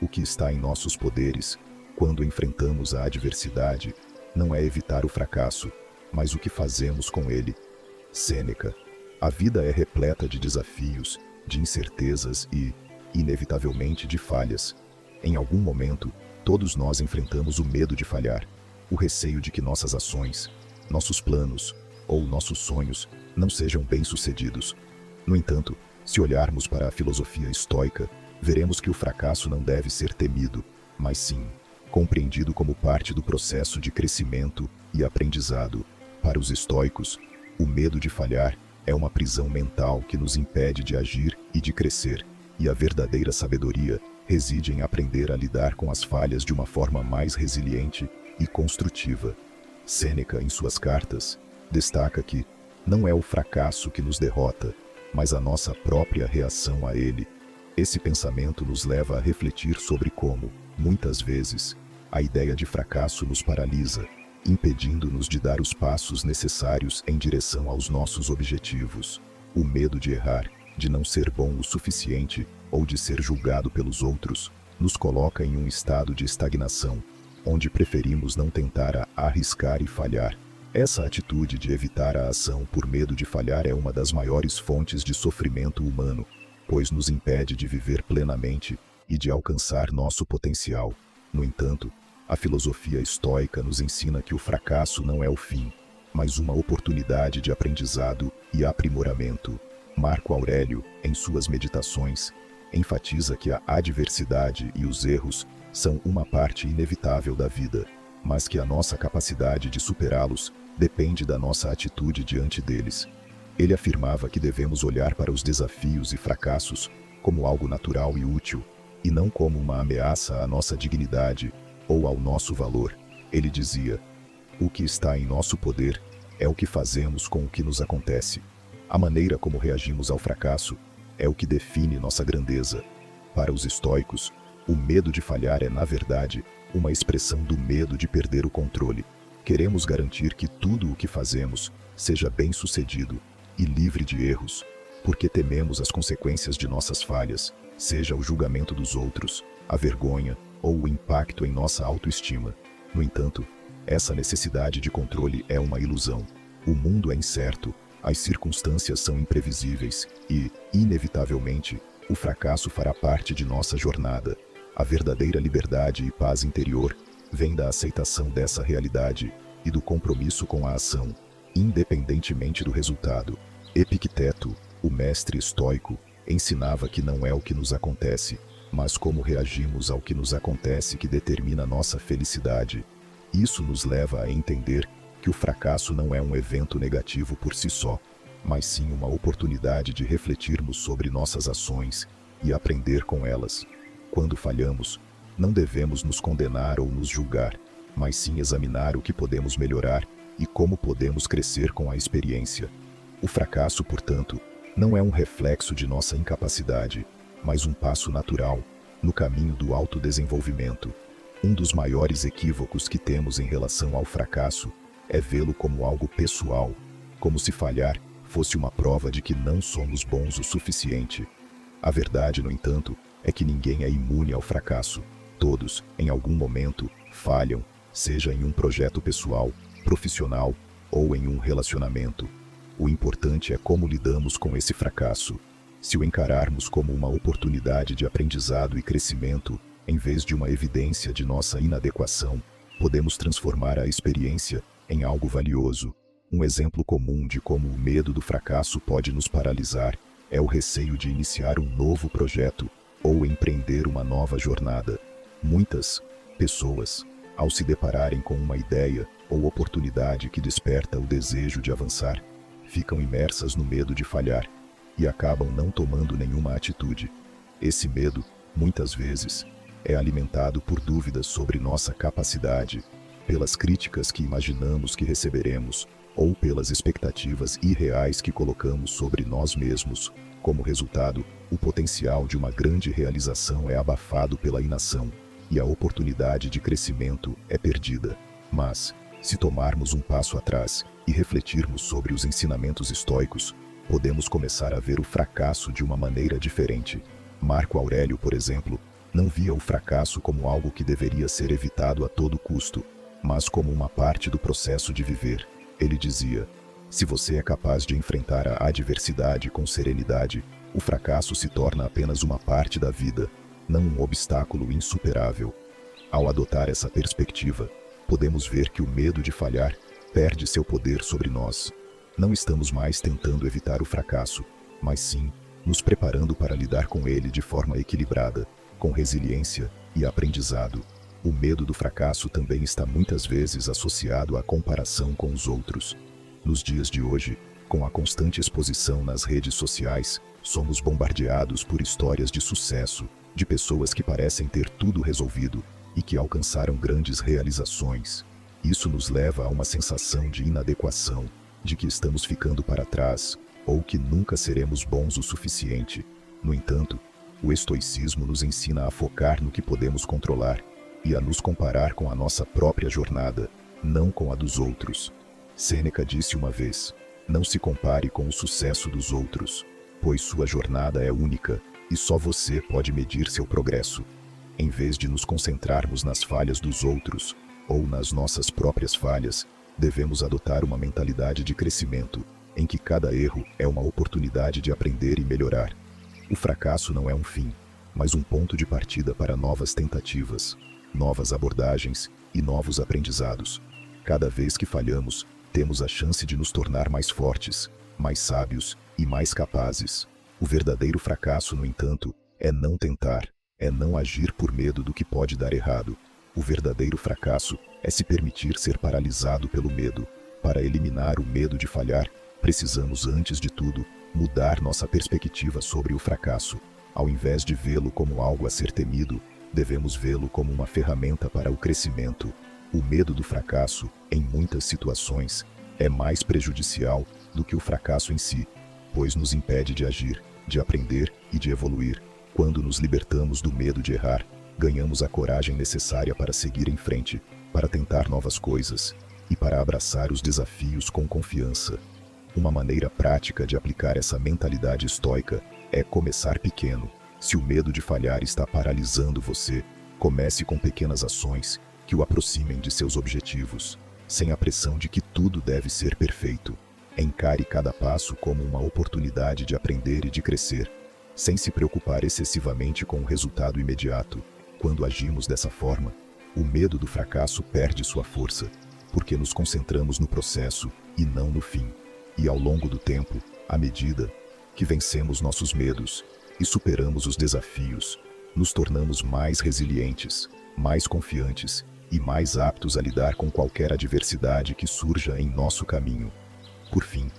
O que está em nossos poderes, quando enfrentamos a adversidade, não é evitar o fracasso, mas o que fazemos com ele. Sêneca. A vida é repleta de desafios, de incertezas e, inevitavelmente, de falhas. Em algum momento, todos nós enfrentamos o medo de falhar, o receio de que nossas ações, nossos planos ou nossos sonhos não sejam bem-sucedidos. No entanto, se olharmos para a filosofia estoica, veremos que o fracasso não deve ser temido, mas sim compreendido como parte do processo de crescimento e aprendizado. Para os estoicos, o medo de falhar é uma prisão mental que nos impede de agir e de crescer, e a verdadeira sabedoria reside em aprender a lidar com as falhas de uma forma mais resiliente e construtiva. Sêneca, em suas cartas, destaca que não é o fracasso que nos derrota, mas a nossa própria reação a ele. Esse pensamento nos leva a refletir sobre como, muitas vezes, a ideia de fracasso nos paralisa, impedindo-nos de dar os passos necessários em direção aos nossos objetivos. O medo de errar, de não ser bom o suficiente ou de ser julgado pelos outros, nos coloca em um estado de estagnação, onde preferimos não tentar arriscar e falhar. Essa atitude de evitar a ação por medo de falhar é uma das maiores fontes de sofrimento humano, pois nos impede de viver plenamente e de alcançar nosso potencial. No entanto, a filosofia estoica nos ensina que o fracasso não é o fim, mas uma oportunidade de aprendizado e aprimoramento. Marco Aurélio, em suas meditações, enfatiza que a adversidade e os erros são uma parte inevitável da vida, mas que a nossa capacidade de superá-los depende da nossa atitude diante deles. Ele afirmava que devemos olhar para os desafios e fracassos como algo natural e útil, e não como uma ameaça à nossa dignidade ou ao nosso valor. Ele dizia: o que está em nosso poder é o que fazemos com o que nos acontece. A maneira como reagimos ao fracasso é o que define nossa grandeza. Para os estoicos, o medo de falhar é, na verdade, uma expressão do medo de perder o controle. Queremos garantir que tudo o que fazemos seja bem-sucedido e livre de erros, porque tememos as consequências de nossas falhas, seja o julgamento dos outros, a vergonha ou o impacto em nossa autoestima. No entanto, essa necessidade de controle é uma ilusão. O mundo é incerto, as circunstâncias são imprevisíveis e, inevitavelmente, o fracasso fará parte de nossa jornada. A verdadeira liberdade e paz interior vem da aceitação dessa realidade e do compromisso com a ação, independentemente do resultado. Epicteto, o mestre estoico, ensinava que não é o que nos acontece, mas como reagimos ao que nos acontece que determina nossa felicidade. Isso nos leva a entender que o fracasso não é um evento negativo por si só, mas sim uma oportunidade de refletirmos sobre nossas ações e aprender com elas. Quando falhamos, não devemos nos condenar ou nos julgar, mas sim examinar o que podemos melhorar e como podemos crescer com a experiência. O fracasso, portanto, não é um reflexo de nossa incapacidade, mas um passo natural no caminho do autodesenvolvimento. Um dos maiores equívocos que temos em relação ao fracasso é vê-lo como algo pessoal, como se falhar fosse uma prova de que não somos bons o suficiente. A verdade, no entanto, é que ninguém é imune ao fracasso. Todos, em algum momento, falham, seja em um projeto pessoal, profissional ou em um relacionamento. O importante é como lidamos com esse fracasso. Se o encararmos como uma oportunidade de aprendizado e crescimento, em vez de uma evidência de nossa inadequação, podemos transformar a experiência em algo valioso. Um exemplo comum de como o medo do fracasso pode nos paralisar é o receio de iniciar um novo projeto ou empreender uma nova jornada. Muitas pessoas, ao se depararem com uma ideia ou oportunidade que desperta o desejo de avançar, ficam imersas no medo de falhar e acabam não tomando nenhuma atitude. Esse medo, muitas vezes, é alimentado por dúvidas sobre nossa capacidade, pelas críticas que imaginamos que receberemos, ou pelas expectativas irreais que colocamos sobre nós mesmos. Como resultado, o potencial de uma grande realização é abafado pela inação, e a oportunidade de crescimento é perdida. Mas, se tomarmos um passo atrás e refletirmos sobre os ensinamentos estoicos, podemos começar a ver o fracasso de uma maneira diferente. Marco Aurélio, por exemplo, não via o fracasso como algo que deveria ser evitado a todo custo, mas como uma parte do processo de viver. Ele dizia: se você é capaz de enfrentar a adversidade com serenidade, o fracasso se torna apenas uma parte da vida, não um obstáculo insuperável. Ao adotar essa perspectiva, podemos ver que o medo de falhar perde seu poder sobre nós. Não estamos mais tentando evitar o fracasso, mas sim nos preparando para lidar com ele de forma equilibrada, com resiliência e aprendizado. O medo do fracasso também está muitas vezes associado à comparação com os outros. Nos dias de hoje, com a constante exposição nas redes sociais, somos bombardeados por histórias de sucesso, de pessoas que parecem ter tudo resolvido e que alcançaram grandes realizações. Isso nos leva a uma sensação de inadequação, de que estamos ficando para trás, ou que nunca seremos bons o suficiente. No entanto, o estoicismo nos ensina a focar no que podemos controlar e a nos comparar com a nossa própria jornada, não com a dos outros. Sêneca disse uma vez: não se compare com o sucesso dos outros, pois sua jornada é única e só você pode medir seu progresso. Em vez de nos concentrarmos nas falhas dos outros ou nas nossas próprias falhas, devemos adotar uma mentalidade de crescimento, em que cada erro é uma oportunidade de aprender e melhorar. O fracasso não é um fim, mas um ponto de partida para novas tentativas, novas abordagens e novos aprendizados. Cada vez que falhamos, temos a chance de nos tornar mais fortes, mais sábios e mais capazes. O verdadeiro fracasso, no entanto, é não tentar, é não agir por medo do que pode dar errado. O verdadeiro fracasso é se permitir ser paralisado pelo medo. Para eliminar o medo de falhar, precisamos, antes de tudo, mudar nossa perspectiva sobre o fracasso. Ao invés de vê-lo como algo a ser temido, devemos vê-lo como uma ferramenta para o crescimento. O medo do fracasso, em muitas situações, é mais prejudicial do que o fracasso em si, pois nos impede de agir, de aprender e de evoluir. Quando nos libertamos do medo de errar, ganhamos a coragem necessária para seguir em frente, para tentar novas coisas e para abraçar os desafios com confiança. Uma maneira prática de aplicar essa mentalidade estoica é começar pequeno. Se o medo de falhar está paralisando você, comece com pequenas ações que o aproximem de seus objetivos, sem a pressão de que tudo deve ser perfeito. Encare cada passo como uma oportunidade de aprender e de crescer, sem se preocupar excessivamente com o resultado imediato. Quando agimos dessa forma, o medo do fracasso perde sua força, porque nos concentramos no processo e não no fim. E ao longo do tempo, à medida que vencemos nossos medos e superamos os desafios, nos tornamos mais resilientes, mais confiantes e mais aptos a lidar com qualquer adversidade que surja em nosso caminho. Por fim,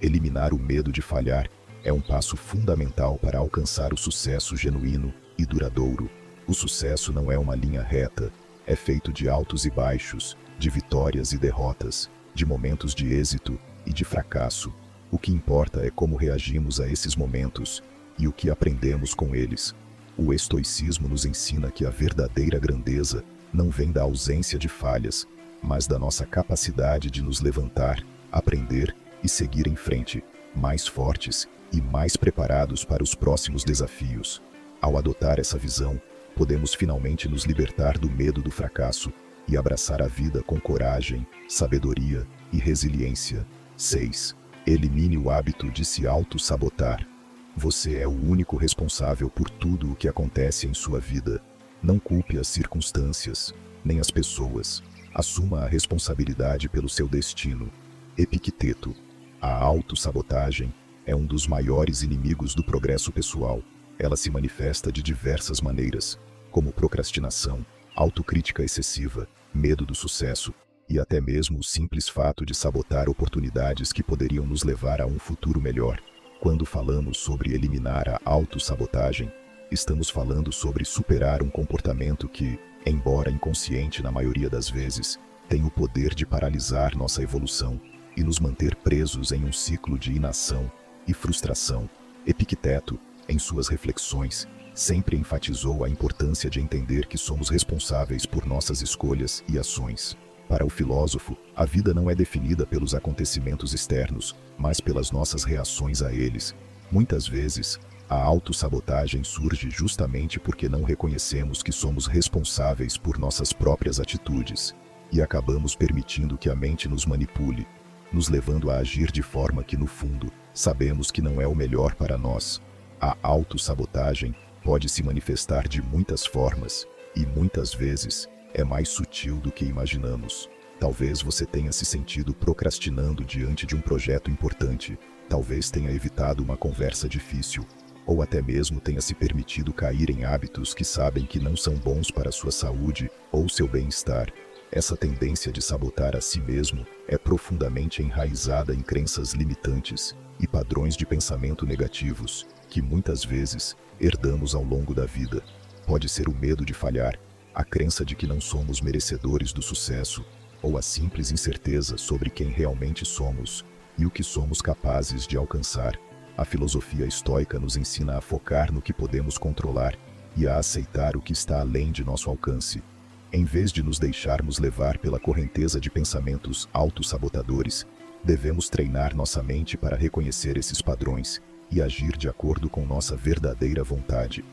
eliminar o medo de falhar é um passo fundamental para alcançar o sucesso genuíno e duradouro. O sucesso não é uma linha reta, é feito de altos e baixos, de vitórias e derrotas, de momentos de êxito e de fracasso. O que importa é como reagimos a esses momentos e o que aprendemos com eles. O estoicismo nos ensina que a verdadeira grandeza não vem da ausência de falhas, mas da nossa capacidade de nos levantar, aprender e seguir em frente, mais fortes e mais preparados para os próximos desafios. Ao adotar essa visão, podemos finalmente nos libertar do medo do fracasso e abraçar a vida com coragem, sabedoria e resiliência. 6. Elimine o hábito de se auto-sabotar. Você é o único responsável por tudo o que acontece em sua vida. Não culpe as circunstâncias, nem as pessoas. Assuma a responsabilidade pelo seu destino. Epicteto. A autossabotagem é um dos maiores inimigos do progresso pessoal. Ela se manifesta de diversas maneiras, como procrastinação, autocrítica excessiva, medo do sucesso e até mesmo o simples fato de sabotar oportunidades que poderiam nos levar a um futuro melhor. Quando falamos sobre eliminar a autossabotagem, estamos falando sobre superar um comportamento que, embora inconsciente na maioria das vezes, tem o poder de paralisar nossa evolução e nos manter presos em um ciclo de inação e frustração. Epicteto, em suas reflexões, sempre enfatizou a importância de entender que somos responsáveis por nossas escolhas e ações. Para o filósofo, a vida não é definida pelos acontecimentos externos, mas pelas nossas reações a eles. Muitas vezes, a autossabotagem surge justamente porque não reconhecemos que somos responsáveis por nossas próprias atitudes, e acabamos permitindo que a mente nos manipule, nos levando a agir de forma que, no fundo, sabemos que não é o melhor para nós. A autossabotagem pode se manifestar de muitas formas, e muitas vezes é mais sutil do que imaginamos. Talvez você tenha se sentido procrastinando diante de um projeto importante, talvez tenha evitado uma conversa difícil, ou até mesmo tenha se permitido cair em hábitos que sabem que não são bons para a sua saúde ou seu bem-estar. Essa tendência de sabotar a si mesmo é profundamente enraizada em crenças limitantes e padrões de pensamento negativos, que muitas vezes herdamos ao longo da vida. Pode ser o medo de falhar, a crença de que não somos merecedores do sucesso, ou a simples incerteza sobre quem realmente somos e o que somos capazes de alcançar. A filosofia estoica nos ensina a focar no que podemos controlar e a aceitar o que está além de nosso alcance. Em vez de nos deixarmos levar pela correnteza de pensamentos autossabotadores, devemos treinar nossa mente para reconhecer esses padrões e agir de acordo com nossa verdadeira vontade.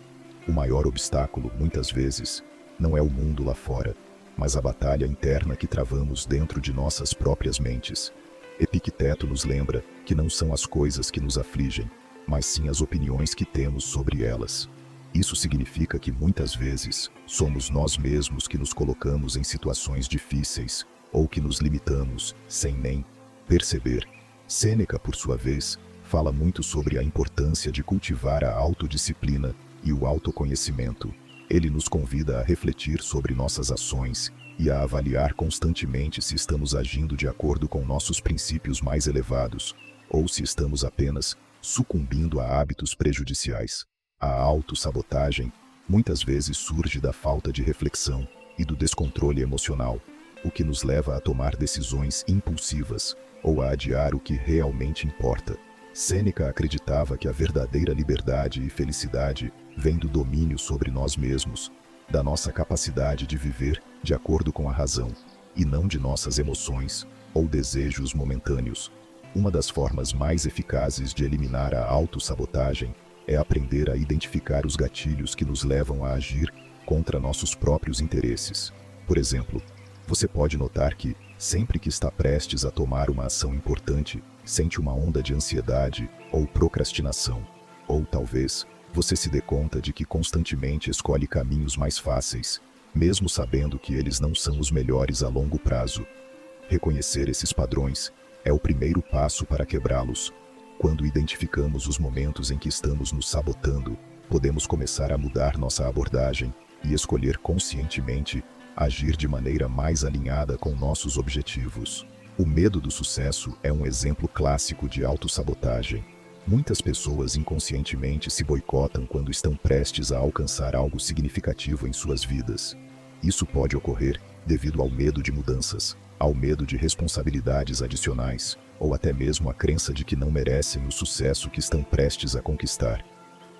O maior obstáculo, muitas vezes, não é o mundo lá fora, mas a batalha interna que travamos dentro de nossas próprias mentes. Epicteto nos lembra que não são as coisas que nos afligem, mas sim as opiniões que temos sobre elas. Isso significa que muitas vezes somos nós mesmos que nos colocamos em situações difíceis ou que nos limitamos sem nem perceber. Sêneca, por sua vez, fala muito sobre a importância de cultivar a autodisciplina e o autoconhecimento. Ele nos convida a refletir sobre nossas ações e a avaliar constantemente se estamos agindo de acordo com nossos princípios mais elevados, ou se estamos apenas sucumbindo a hábitos prejudiciais. A autossabotagem muitas vezes surge da falta de reflexão e do descontrole emocional, o que nos leva a tomar decisões impulsivas ou a adiar o que realmente importa. Sêneca acreditava que a verdadeira liberdade e felicidade vem do domínio sobre nós mesmos, da nossa capacidade de viver de acordo com a razão, e não de nossas emoções ou desejos momentâneos. Uma das formas mais eficazes de eliminar a autossabotagem é aprender a identificar os gatilhos que nos levam a agir contra nossos próprios interesses. Por exemplo, você pode notar que, sempre que está prestes a tomar uma ação importante, sente uma onda de ansiedade ou procrastinação. Ou talvez, você se dê conta de que constantemente escolhe caminhos mais fáceis, mesmo sabendo que eles não são os melhores a longo prazo. Reconhecer esses padrões é o primeiro passo para quebrá-los. Quando identificamos os momentos em que estamos nos sabotando, podemos começar a mudar nossa abordagem e escolher conscientemente agir de maneira mais alinhada com nossos objetivos. O medo do sucesso é um exemplo clássico de autossabotagem. Muitas pessoas inconscientemente se boicotam quando estão prestes a alcançar algo significativo em suas vidas. Isso pode ocorrer devido ao medo de mudanças, ao medo de responsabilidades adicionais, ou até mesmo à crença de que não merecem o sucesso que estão prestes a conquistar.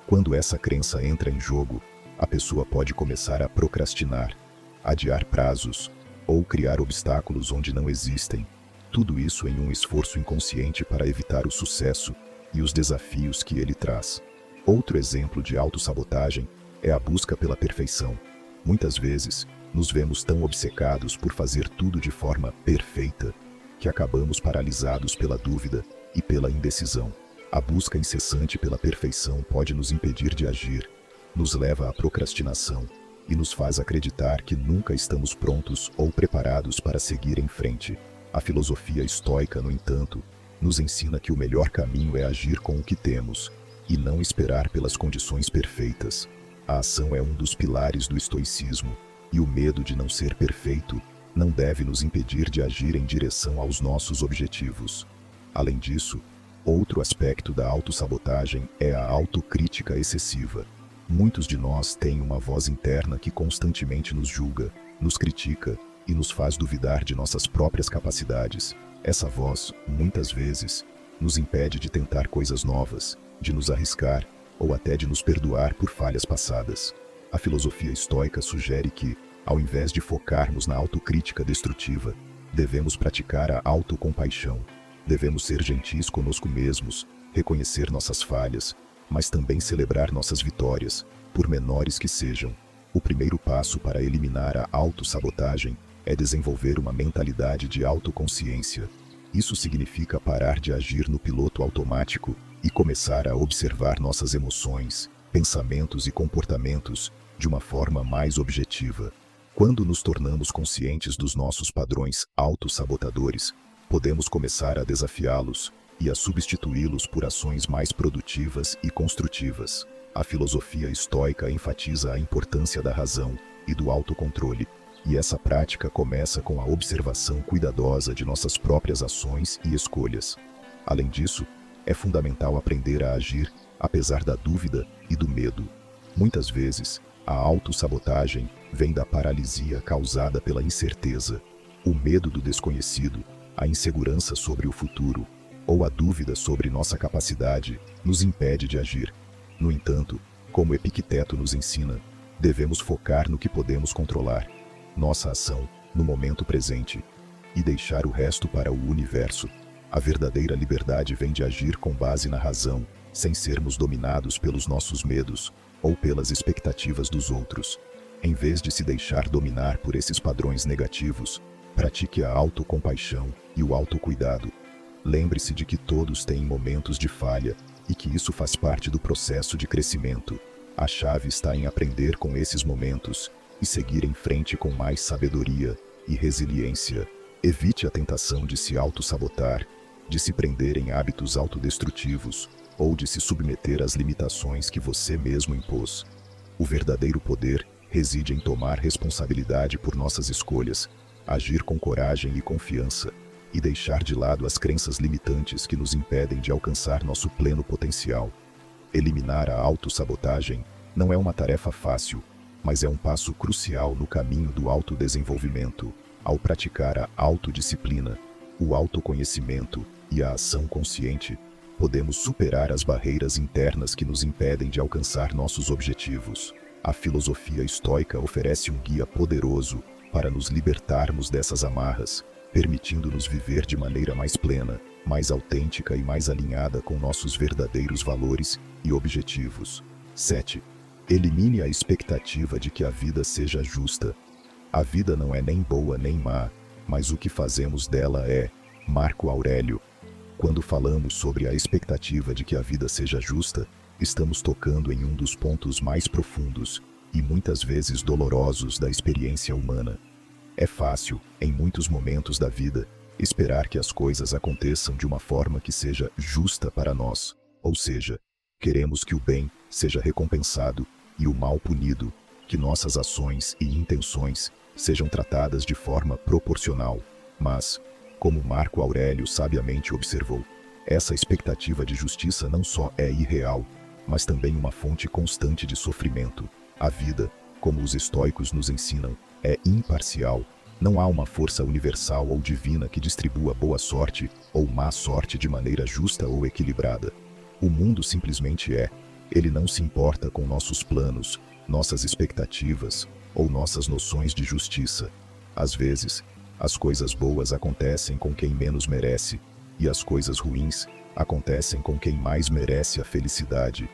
Quando essa crença entra em jogo, a pessoa pode começar a procrastinar, adiar prazos, ou criar obstáculos onde não existem. Tudo isso em um esforço inconsciente para evitar o sucesso e os desafios que ele traz. Outro exemplo de autossabotagem é a busca pela perfeição. Muitas vezes, nos vemos tão obcecados por fazer tudo de forma perfeita, que acabamos paralisados pela dúvida e pela indecisão. A busca incessante pela perfeição pode nos impedir de agir, nos leva à procrastinação e nos faz acreditar que nunca estamos prontos ou preparados para seguir em frente. A filosofia estoica, no entanto, nos ensina que o melhor caminho é agir com o que temos e não esperar pelas condições perfeitas. A ação é um dos pilares do estoicismo, e o medo de não ser perfeito não deve nos impedir de agir em direção aos nossos objetivos. Além disso, outro aspecto da autossabotagem é a autocrítica excessiva. Muitos de nós têm uma voz interna que constantemente nos julga, nos critica e nos faz duvidar de nossas próprias capacidades. Essa voz, muitas vezes, nos impede de tentar coisas novas, de nos arriscar ou até de nos perdoar por falhas passadas. A filosofia estoica sugere que, ao invés de focarmos na autocrítica destrutiva, devemos praticar a autocompaixão. Devemos ser gentis conosco mesmos, reconhecer nossas falhas, mas também celebrar nossas vitórias, por menores que sejam. O primeiro passo para eliminar a autossabotagem é desenvolver uma mentalidade de autoconsciência. Isso significa parar de agir no piloto automático e começar a observar nossas emoções, pensamentos e comportamentos de uma forma mais objetiva. Quando nos tornamos conscientes dos nossos padrões autossabotadores, podemos começar a desafiá-los e a substituí-los por ações mais produtivas e construtivas. A filosofia estoica enfatiza a importância da razão e do autocontrole, e essa prática começa com a observação cuidadosa de nossas próprias ações e escolhas. Além disso, é fundamental aprender a agir apesar da dúvida e do medo. Muitas vezes, a autossabotagem vem da paralisia causada pela incerteza, o medo do desconhecido, a insegurança sobre o futuro ou a dúvida sobre nossa capacidade nos impede de agir. No entanto, como Epicteto nos ensina, devemos focar no que podemos controlar, nossa ação no momento presente, e deixar o resto para o universo. A verdadeira liberdade vem de agir com base na razão, sem sermos dominados pelos nossos medos ou pelas expectativas dos outros. Em vez de se deixar dominar por esses padrões negativos, pratique a autocompaixão e o autocuidado. Lembre-se de que todos têm momentos de falha e que isso faz parte do processo de crescimento. A chave está em aprender com esses momentos e seguir em frente com mais sabedoria e resiliência. Evite a tentação de se autossabotar, de se prender em hábitos autodestrutivos ou de se submeter às limitações que você mesmo impôs. O verdadeiro poder reside em tomar responsabilidade por nossas escolhas, agir com coragem e confiança, e deixar de lado as crenças limitantes que nos impedem de alcançar nosso pleno potencial. Eliminar a autossabotagem não é uma tarefa fácil, mas é um passo crucial no caminho do autodesenvolvimento. Ao praticar a autodisciplina, o autoconhecimento e a ação consciente, podemos superar as barreiras internas que nos impedem de alcançar nossos objetivos. A filosofia estoica oferece um guia poderoso para nos libertarmos dessas amarras, permitindo-nos viver de maneira mais plena, mais autêntica e mais alinhada com nossos verdadeiros valores e objetivos. 7. Elimine a expectativa de que a vida seja justa. A vida não é nem boa nem má, mas o que fazemos dela é. Marco Aurélio. Quando falamos sobre a expectativa de que a vida seja justa, estamos tocando em um dos pontos mais profundos e muitas vezes dolorosos da experiência humana. É fácil, em muitos momentos da vida, esperar que as coisas aconteçam de uma forma que seja justa para nós, ou seja, queremos que o bem seja recompensado e o mal punido, que nossas ações e intenções sejam tratadas de forma proporcional. Mas, como Marco Aurélio sabiamente observou, essa expectativa de justiça não só é irreal, mas também uma fonte constante de sofrimento. A vida, como os estoicos nos ensinam, é imparcial. Não há uma força universal ou divina que distribua boa sorte ou má sorte de maneira justa ou equilibrada. O mundo simplesmente é. Ele não se importa com nossos planos, nossas expectativas ou nossas noções de justiça. Às vezes, as coisas boas acontecem com quem menos merece, e as coisas ruins acontecem com quem mais merece a felicidade.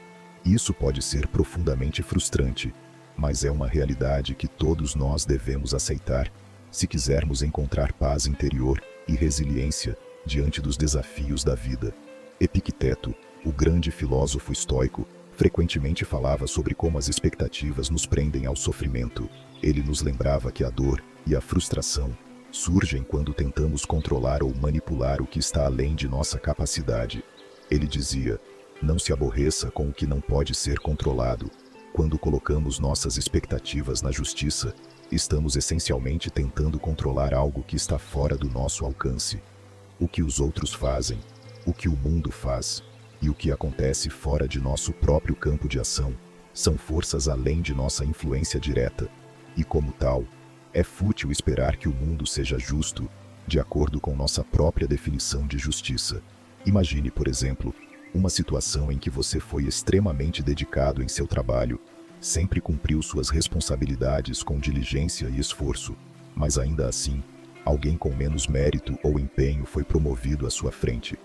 Isso pode ser profundamente frustrante, mas é uma realidade que todos nós devemos aceitar se quisermos encontrar paz interior e resiliência diante dos desafios da vida. Epicteto, o grande filósofo estoico, frequentemente falava sobre como as expectativas nos prendem ao sofrimento. Ele nos lembrava que a dor e a frustração surgem quando tentamos controlar ou manipular o que está além de nossa capacidade. Ele dizia: não se aborreça com o que não pode ser controlado. Quando colocamos nossas expectativas na justiça, estamos essencialmente tentando controlar algo que está fora do nosso alcance. O que os outros fazem, o que o mundo faz e o que acontece fora de nosso próprio campo de ação são forças além de nossa influência direta. E como tal, é fútil esperar que o mundo seja justo de acordo com nossa própria definição de justiça. Imagine, por exemplo, uma situação em que você foi extremamente dedicado em seu trabalho, sempre cumpriu suas responsabilidades com diligência e esforço, mas ainda assim, alguém com menos mérito ou empenho foi promovido à sua frente.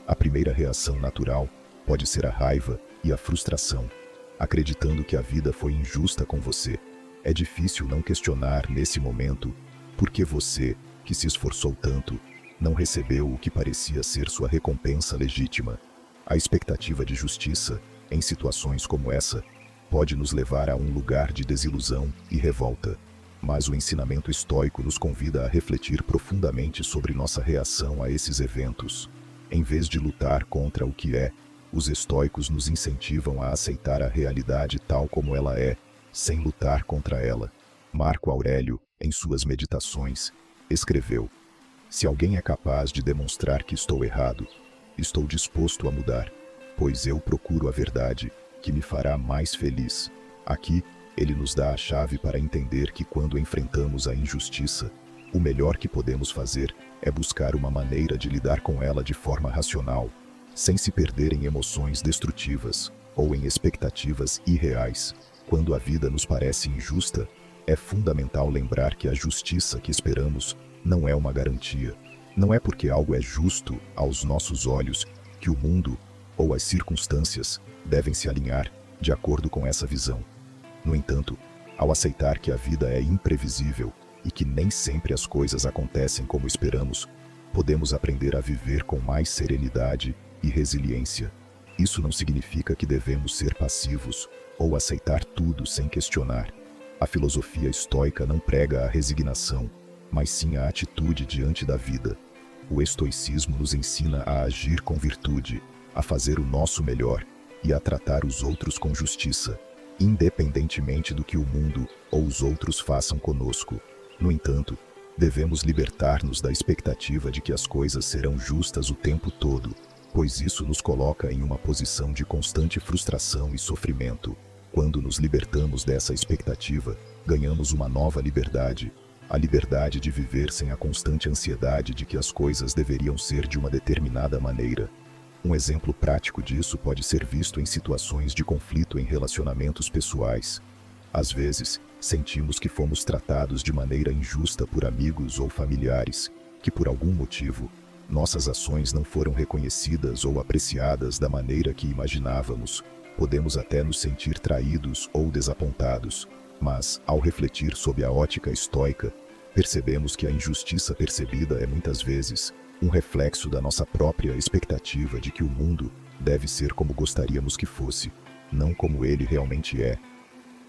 A primeira reação natural pode ser a raiva e a frustração, acreditando que a vida foi injusta com você. É difícil não questionar nesse momento por que você, que se esforçou tanto, não recebeu o que parecia ser sua recompensa legítima. A expectativa de justiça, em situações como essa, pode nos levar a um lugar de desilusão e revolta. Mas o ensinamento estoico nos convida a refletir profundamente sobre nossa reação a esses eventos. Em vez de lutar contra o que é, os estoicos nos incentivam a aceitar a realidade tal como ela é, sem lutar contra ela. Marco Aurélio, em suas Meditações, escreveu: "Se alguém é capaz de demonstrar que estou errado, estou disposto a mudar, pois eu procuro a verdade, que me fará mais feliz." Aqui, ele nos dá a chave para entender que quando enfrentamos a injustiça, o melhor que podemos fazer é buscar uma maneira de lidar com ela de forma racional, sem se perder em emoções destrutivas ou em expectativas irreais. Quando a vida nos parece injusta, é fundamental lembrar que a justiça que esperamos não é uma garantia. Não é porque algo é justo aos nossos olhos que o mundo ou as circunstâncias devem se alinhar de acordo com essa visão. No entanto, ao aceitar que a vida é imprevisível e que nem sempre as coisas acontecem como esperamos, podemos aprender a viver com mais serenidade e resiliência. Isso não significa que devemos ser passivos ou aceitar tudo sem questionar. A filosofia estoica não prega a resignação, mas sim a atitude diante da vida. O estoicismo nos ensina a agir com virtude, a fazer o nosso melhor e a tratar os outros com justiça, independentemente do que o mundo ou os outros façam conosco. No entanto, devemos libertar-nos da expectativa de que as coisas serão justas o tempo todo, pois isso nos coloca em uma posição de constante frustração e sofrimento. Quando nos libertamos dessa expectativa, ganhamos uma nova liberdade, a liberdade de viver sem a constante ansiedade de que as coisas deveriam ser de uma determinada maneira. Um exemplo prático disso pode ser visto em situações de conflito em relacionamentos pessoais. Às vezes, sentimos que fomos tratados de maneira injusta por amigos ou familiares, que por algum motivo, nossas ações não foram reconhecidas ou apreciadas da maneira que imaginávamos. Podemos até nos sentir traídos ou desapontados, mas, ao refletir sob a ótica estoica, percebemos que a injustiça percebida é muitas vezes um reflexo da nossa própria expectativa de que o mundo deve ser como gostaríamos que fosse, não como ele realmente é.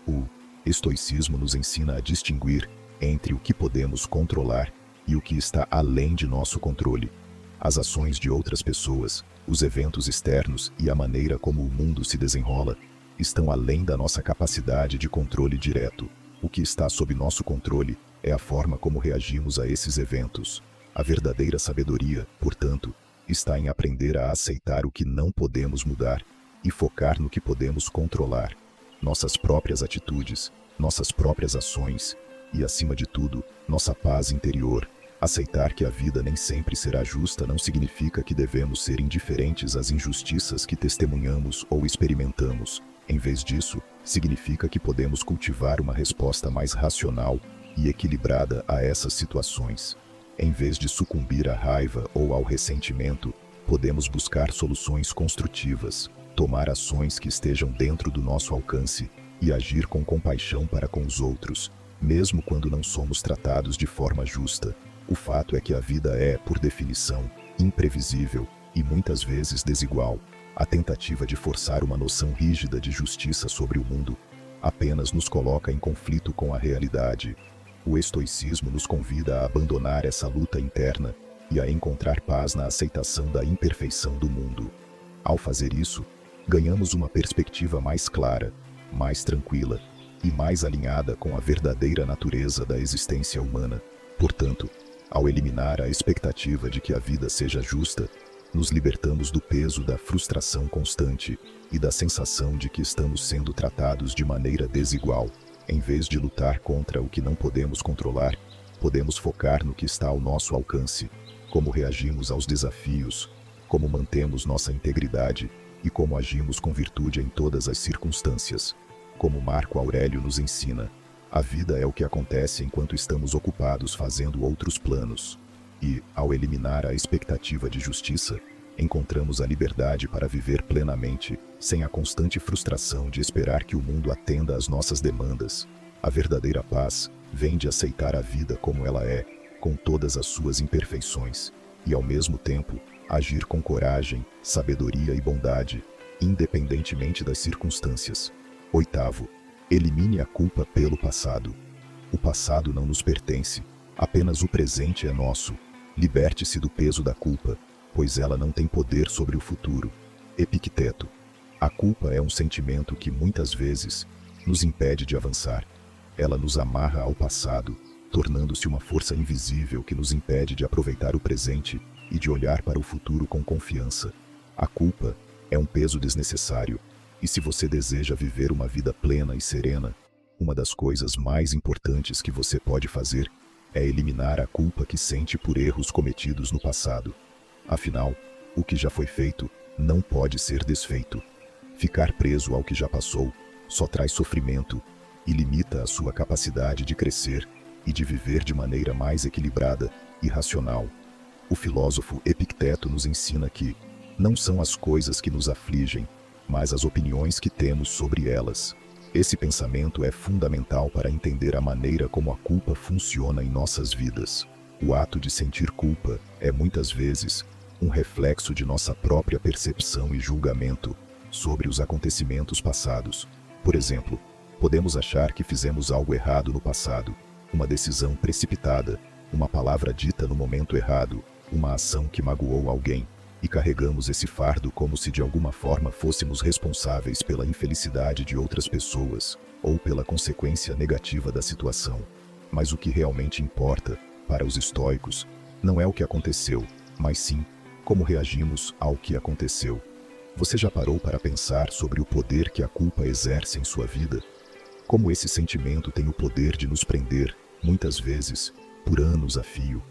O estoicismo nos ensina a distinguir entre o que podemos controlar e o que está além de nosso controle. As ações de outras pessoas, os eventos externos e a maneira como o mundo se desenrola estão além da nossa capacidade de controle direto. O que está sob nosso controle é a forma como reagimos a esses eventos. A verdadeira sabedoria, portanto, está em aprender a aceitar o que não podemos mudar e focar no que podemos controlar. Nossas próprias atitudes, nossas próprias ações e, acima de tudo, nossa paz interior. Aceitar que a vida nem sempre será justa não significa que devemos ser indiferentes às injustiças que testemunhamos ou experimentamos. Em vez disso, significa que podemos cultivar uma resposta mais racional e equilibrada a essas situações. Em vez de sucumbir à raiva ou ao ressentimento, podemos buscar soluções construtivas, tomar ações que estejam dentro do nosso alcance e agir com compaixão para com os outros, mesmo quando não somos tratados de forma justa. O fato é que a vida é, por definição, imprevisível e muitas vezes desigual. A tentativa de forçar uma noção rígida de justiça sobre o mundo apenas nos coloca em conflito com a realidade. O estoicismo nos convida a abandonar essa luta interna e a encontrar paz na aceitação da imperfeição do mundo. Ao fazer isso, ganhamos uma perspectiva mais clara, mais tranquila e mais alinhada com a verdadeira natureza da existência humana. Portanto, ao eliminar a expectativa de que a vida seja justa, nos libertamos do peso da frustração constante e da sensação de que estamos sendo tratados de maneira desigual. Em vez de lutar contra o que não podemos controlar, Podemos focar no que está ao nosso alcance, como reagimos aos desafios, como mantemos nossa integridade e como agimos com virtude em todas as circunstâncias. Como Marco Aurélio nos ensina, a vida é o que acontece enquanto estamos ocupados fazendo outros planos. E, ao eliminar a expectativa de justiça, encontramos a liberdade para viver plenamente, sem a constante frustração de esperar que o mundo atenda às nossas demandas. A verdadeira paz vem de aceitar a vida como ela é, com todas as suas imperfeições, e ao mesmo tempo, agir com coragem, sabedoria e bondade, independentemente das circunstâncias. Oitavo, elimine a culpa pelo passado. O passado não nos pertence, apenas o presente é nosso. Liberte-se do peso da culpa, pois ela não tem poder sobre o futuro. Epicteto. A culpa é um sentimento que muitas vezes nos impede de avançar. Ela nos amarra ao passado, tornando-se uma força invisível que nos impede de aproveitar o presente e de olhar para o futuro com confiança. A culpa é um peso desnecessário, e se você deseja viver uma vida plena e serena, uma das coisas mais importantes que você pode fazer é eliminar a culpa que sente por erros cometidos no passado. Afinal, o que já foi feito não pode ser desfeito. Ficar preso ao que já passou só traz sofrimento e limita a sua capacidade de crescer e de viver de maneira mais equilibrada e racional. O filósofo Epicteto nos ensina que não são as coisas que nos afligem, mas as opiniões que temos sobre elas. Esse pensamento é fundamental para entender a maneira como a culpa funciona em nossas vidas. O ato de sentir culpa é muitas vezes um reflexo de nossa própria percepção e julgamento sobre os acontecimentos passados. Por exemplo, podemos achar que fizemos algo errado no passado, uma decisão precipitada, uma palavra dita no momento errado, uma ação que magoou alguém, e carregamos esse fardo como se de alguma forma fôssemos responsáveis pela infelicidade de outras pessoas ou pela consequência negativa da situação. Mas o que realmente importa, para os estoicos, não é o que aconteceu, mas sim como reagimos ao que aconteceu. Você já parou para pensar sobre o poder que a culpa exerce em sua vida? Como esse sentimento tem o poder de nos prender, muitas vezes, por anos a fio.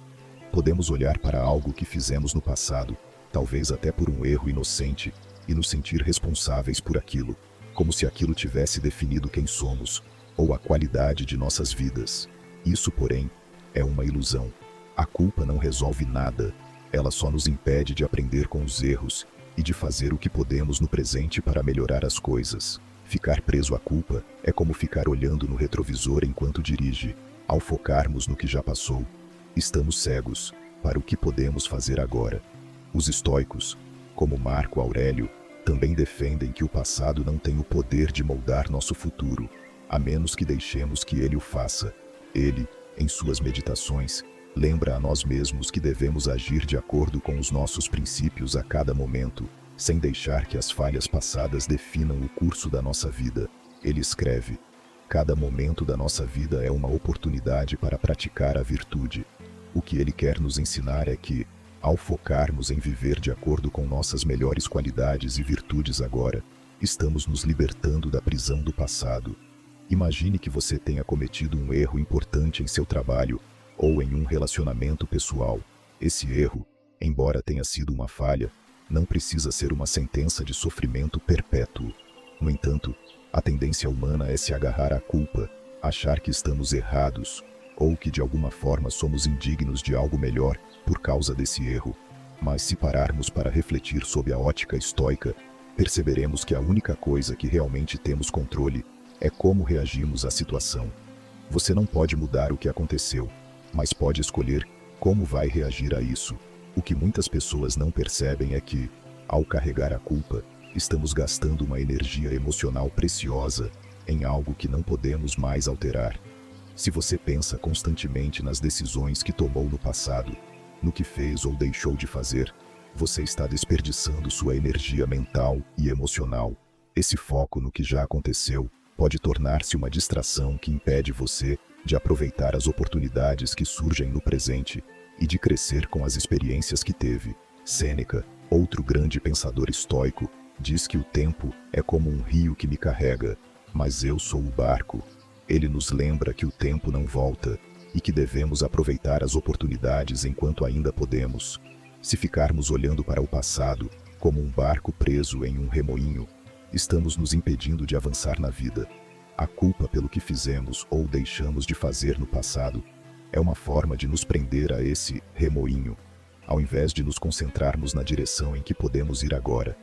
Podemos olhar para algo que fizemos no passado, talvez até por um erro inocente, e nos sentir responsáveis por aquilo, como se aquilo tivesse definido quem somos, ou a qualidade de nossas vidas. Isso, porém, é uma ilusão. A culpa não resolve nada, ela só nos impede de aprender com os erros e de fazer o que podemos no presente para melhorar as coisas. Ficar preso à culpa é como ficar olhando no retrovisor enquanto dirige. Ao focarmos no que já passou, estamos cegos para o que podemos fazer agora. Os estoicos, como Marco Aurélio, também defendem que o passado não tem o poder de moldar nosso futuro, a menos que deixemos que ele o faça. Ele, em suas meditações, lembra a nós mesmos que devemos agir de acordo com os nossos princípios a cada momento, sem deixar que as falhas passadas definam o curso da nossa vida. Ele escreve: cada momento da nossa vida é uma oportunidade para praticar a virtude. O que ele quer nos ensinar é que, ao focarmos em viver de acordo com nossas melhores qualidades e virtudes agora, estamos nos libertando da prisão do passado. Imagine que você tenha cometido um erro importante em seu trabalho ou em um relacionamento pessoal. Esse erro, embora tenha sido uma falha, não precisa ser uma sentença de sofrimento perpétuo. No entanto, a tendência humana é se agarrar à culpa, achar que estamos errados, ou que de alguma forma somos indignos de algo melhor por causa desse erro. Mas se pararmos para refletir sob a ótica estoica, perceberemos que a única coisa que realmente temos controle é como reagimos à situação. Você não pode mudar o que aconteceu, mas pode escolher como vai reagir a isso. O que muitas pessoas não percebem é que, ao carregar a culpa, estamos gastando uma energia emocional preciosa em algo que não podemos mais alterar. Se você pensa constantemente nas decisões que tomou no passado, no que fez ou deixou de fazer, você está desperdiçando sua energia mental e emocional. Esse foco no que já aconteceu pode tornar-se uma distração que impede você de aproveitar as oportunidades que surgem no presente e de crescer com as experiências que teve. Sêneca, outro grande pensador estoico, diz que o tempo é como um rio que me carrega, mas eu sou o barco. Ele nos lembra que o tempo não volta e que devemos aproveitar as oportunidades enquanto ainda podemos. Se ficarmos olhando para o passado, como um barco preso em um remoinho, estamos nos impedindo de avançar na vida. A culpa pelo que fizemos ou deixamos de fazer no passado é uma forma de nos prender a esse remoinho, ao invés de nos concentrarmos na direção em que podemos ir agora.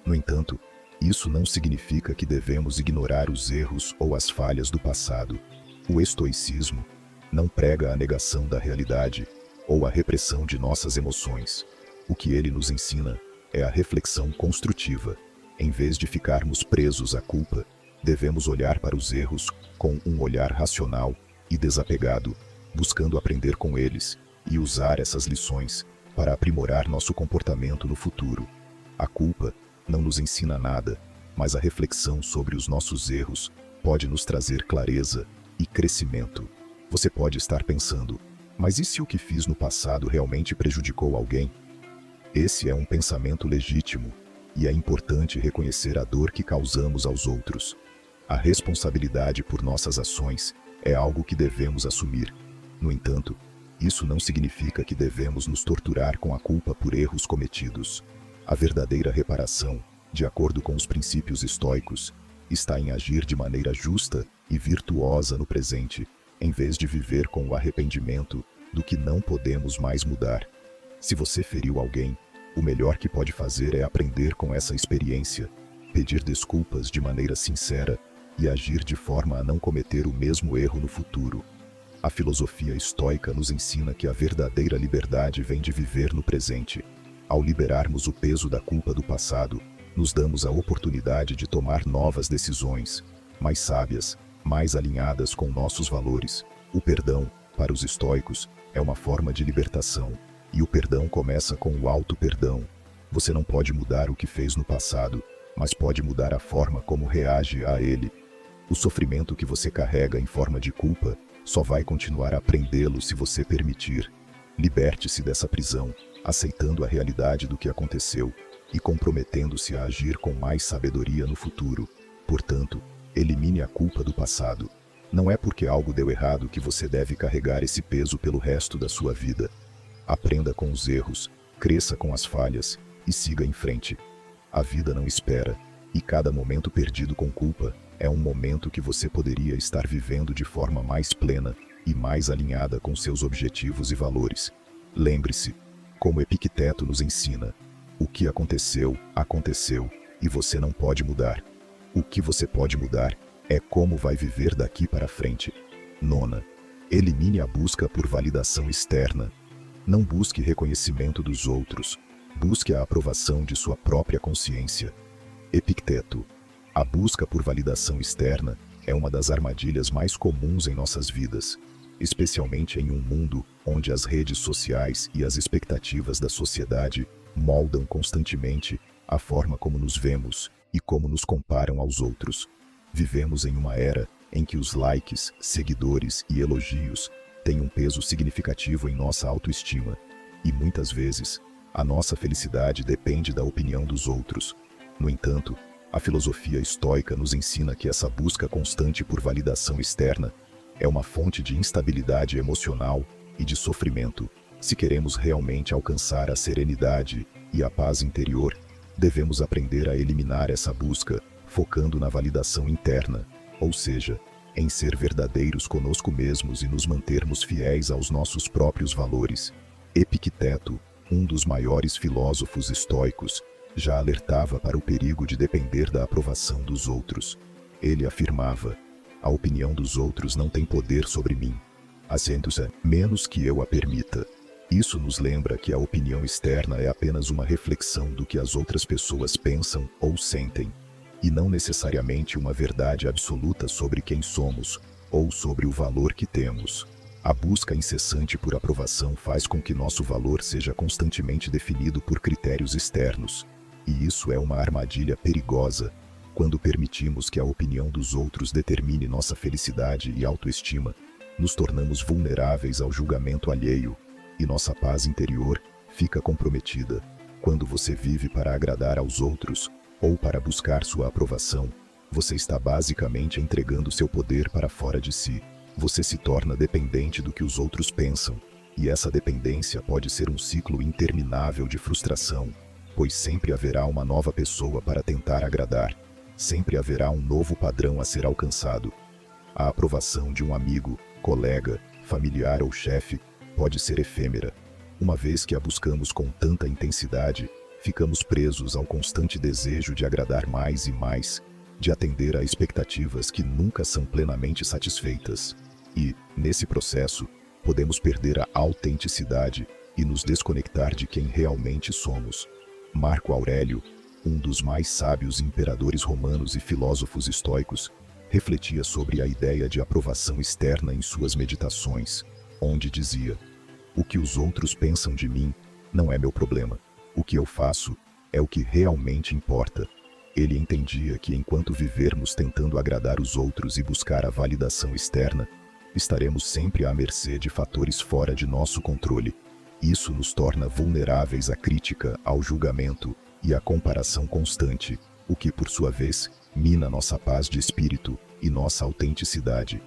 No entanto, isso não significa que devemos ignorar os erros ou as falhas do passado. O estoicismo não prega a negação da realidade ou a repressão de nossas emoções. O que ele nos ensina é a reflexão construtiva. Em vez de ficarmos presos à culpa, devemos olhar para os erros com um olhar racional e desapegado, buscando aprender com eles e usar essas lições para aprimorar nosso comportamento no futuro. A culpa não nos ensina nada, mas a reflexão sobre os nossos erros pode nos trazer clareza e crescimento. Você pode estar pensando, mas e se o que fiz no passado realmente prejudicou alguém? Esse é um pensamento legítimo, e é importante reconhecer a dor que causamos aos outros. A responsabilidade por nossas ações é algo que devemos assumir. No entanto, isso não significa que devemos nos torturar com a culpa por erros cometidos. A verdadeira reparação, de acordo com os princípios estoicos, está em agir de maneira justa e virtuosa no presente, em vez de viver com o arrependimento do que não podemos mais mudar. Se você feriu alguém, o melhor que pode fazer é aprender com essa experiência, pedir desculpas de maneira sincera e agir de forma a não cometer o mesmo erro no futuro. A filosofia estoica nos ensina que a verdadeira liberdade vem de viver no presente. Ao liberarmos o peso da culpa do passado, nos damos a oportunidade de tomar novas decisões, mais sábias, mais alinhadas com nossos valores. O perdão, para os estoicos, é uma forma de libertação, e o perdão começa com o auto-perdão. Você não pode mudar o que fez no passado, mas pode mudar a forma como reage a ele. O sofrimento que você carrega em forma de culpa só vai continuar a prendê-lo se você permitir. Liberte-se dessa prisão, aceitando a realidade do que aconteceu e comprometendo-se a agir com mais sabedoria no futuro. Portanto, elimine a culpa do passado. Não é porque algo deu errado que você deve carregar esse peso pelo resto da sua vida. Aprenda com os erros, cresça com as falhas e siga em frente. A vida não espera, e cada momento perdido com culpa é um momento que você poderia estar vivendo de forma mais plena e mais alinhada com seus objetivos e valores. Lembre-se, como Epicteto nos ensina, o que aconteceu, aconteceu, e você não pode mudar. O que você pode mudar é como vai viver daqui para frente. 9. Elimine a busca por validação externa. Não busque reconhecimento dos outros, busque a aprovação de sua própria consciência. Epicteto. A busca por validação externa é uma das armadilhas mais comuns em nossas vidas, especialmente em um mundo onde as redes sociais e as expectativas da sociedade moldam constantemente a forma como nos vemos e como nos comparam aos outros. Vivemos em uma era em que os likes, seguidores e elogios têm um peso significativo em nossa autoestima, e muitas vezes a nossa felicidade depende da opinião dos outros. No entanto, a filosofia estoica nos ensina que essa busca constante por validação externa é uma fonte de instabilidade emocional e de sofrimento. Se queremos realmente alcançar a serenidade e a paz interior, devemos aprender a eliminar essa busca, focando na validação interna, ou seja, em ser verdadeiros conosco mesmos e nos mantermos fiéis aos nossos próprios valores. Epicteto, um dos maiores filósofos estoicos, já alertava para o perigo de depender da aprovação dos outros. Ele afirmava: a opinião dos outros não tem poder sobre mim, assento-se menos que eu a permita. Isso nos lembra que a opinião externa é apenas uma reflexão do que as outras pessoas pensam ou sentem, e não necessariamente uma verdade absoluta sobre quem somos ou sobre o valor que temos. A busca incessante por aprovação faz com que nosso valor seja constantemente definido por critérios externos, e isso é uma armadilha perigosa. Quando permitimos que a opinião dos outros determine nossa felicidade e autoestima, nos tornamos vulneráveis ao julgamento alheio, e nossa paz interior fica comprometida. Quando você vive para agradar aos outros, ou para buscar sua aprovação, você está basicamente entregando seu poder para fora de si. você se torna dependente do que os outros pensam, e essa dependência pode ser um ciclo interminável de frustração, pois sempre haverá uma nova pessoa para tentar agradar, sempre haverá um novo padrão a ser alcançado. A aprovação de um amigo, colega, familiar ou chefe pode ser efêmera. Uma vez que a buscamos com tanta intensidade, ficamos presos ao constante desejo de agradar mais e mais, de atender a expectativas que nunca são plenamente satisfeitas. E, nesse processo, podemos perder a autenticidade e nos desconectar de quem realmente somos. Marco Aurélio, um dos mais sábios imperadores romanos e filósofos estoicos, refletia sobre a ideia de aprovação externa em suas meditações, onde dizia: "O que os outros pensam de mim não é meu problema. O que eu faço é o que realmente importa." Ele entendia que enquanto vivermos tentando agradar os outros e buscar a validação externa, estaremos sempre à mercê de fatores fora de nosso controle. Isso nos torna vulneráveis à crítica, ao julgamento e à comparação constante, o que, por sua vez, mina nossa paz de espírito e nossa autenticidade.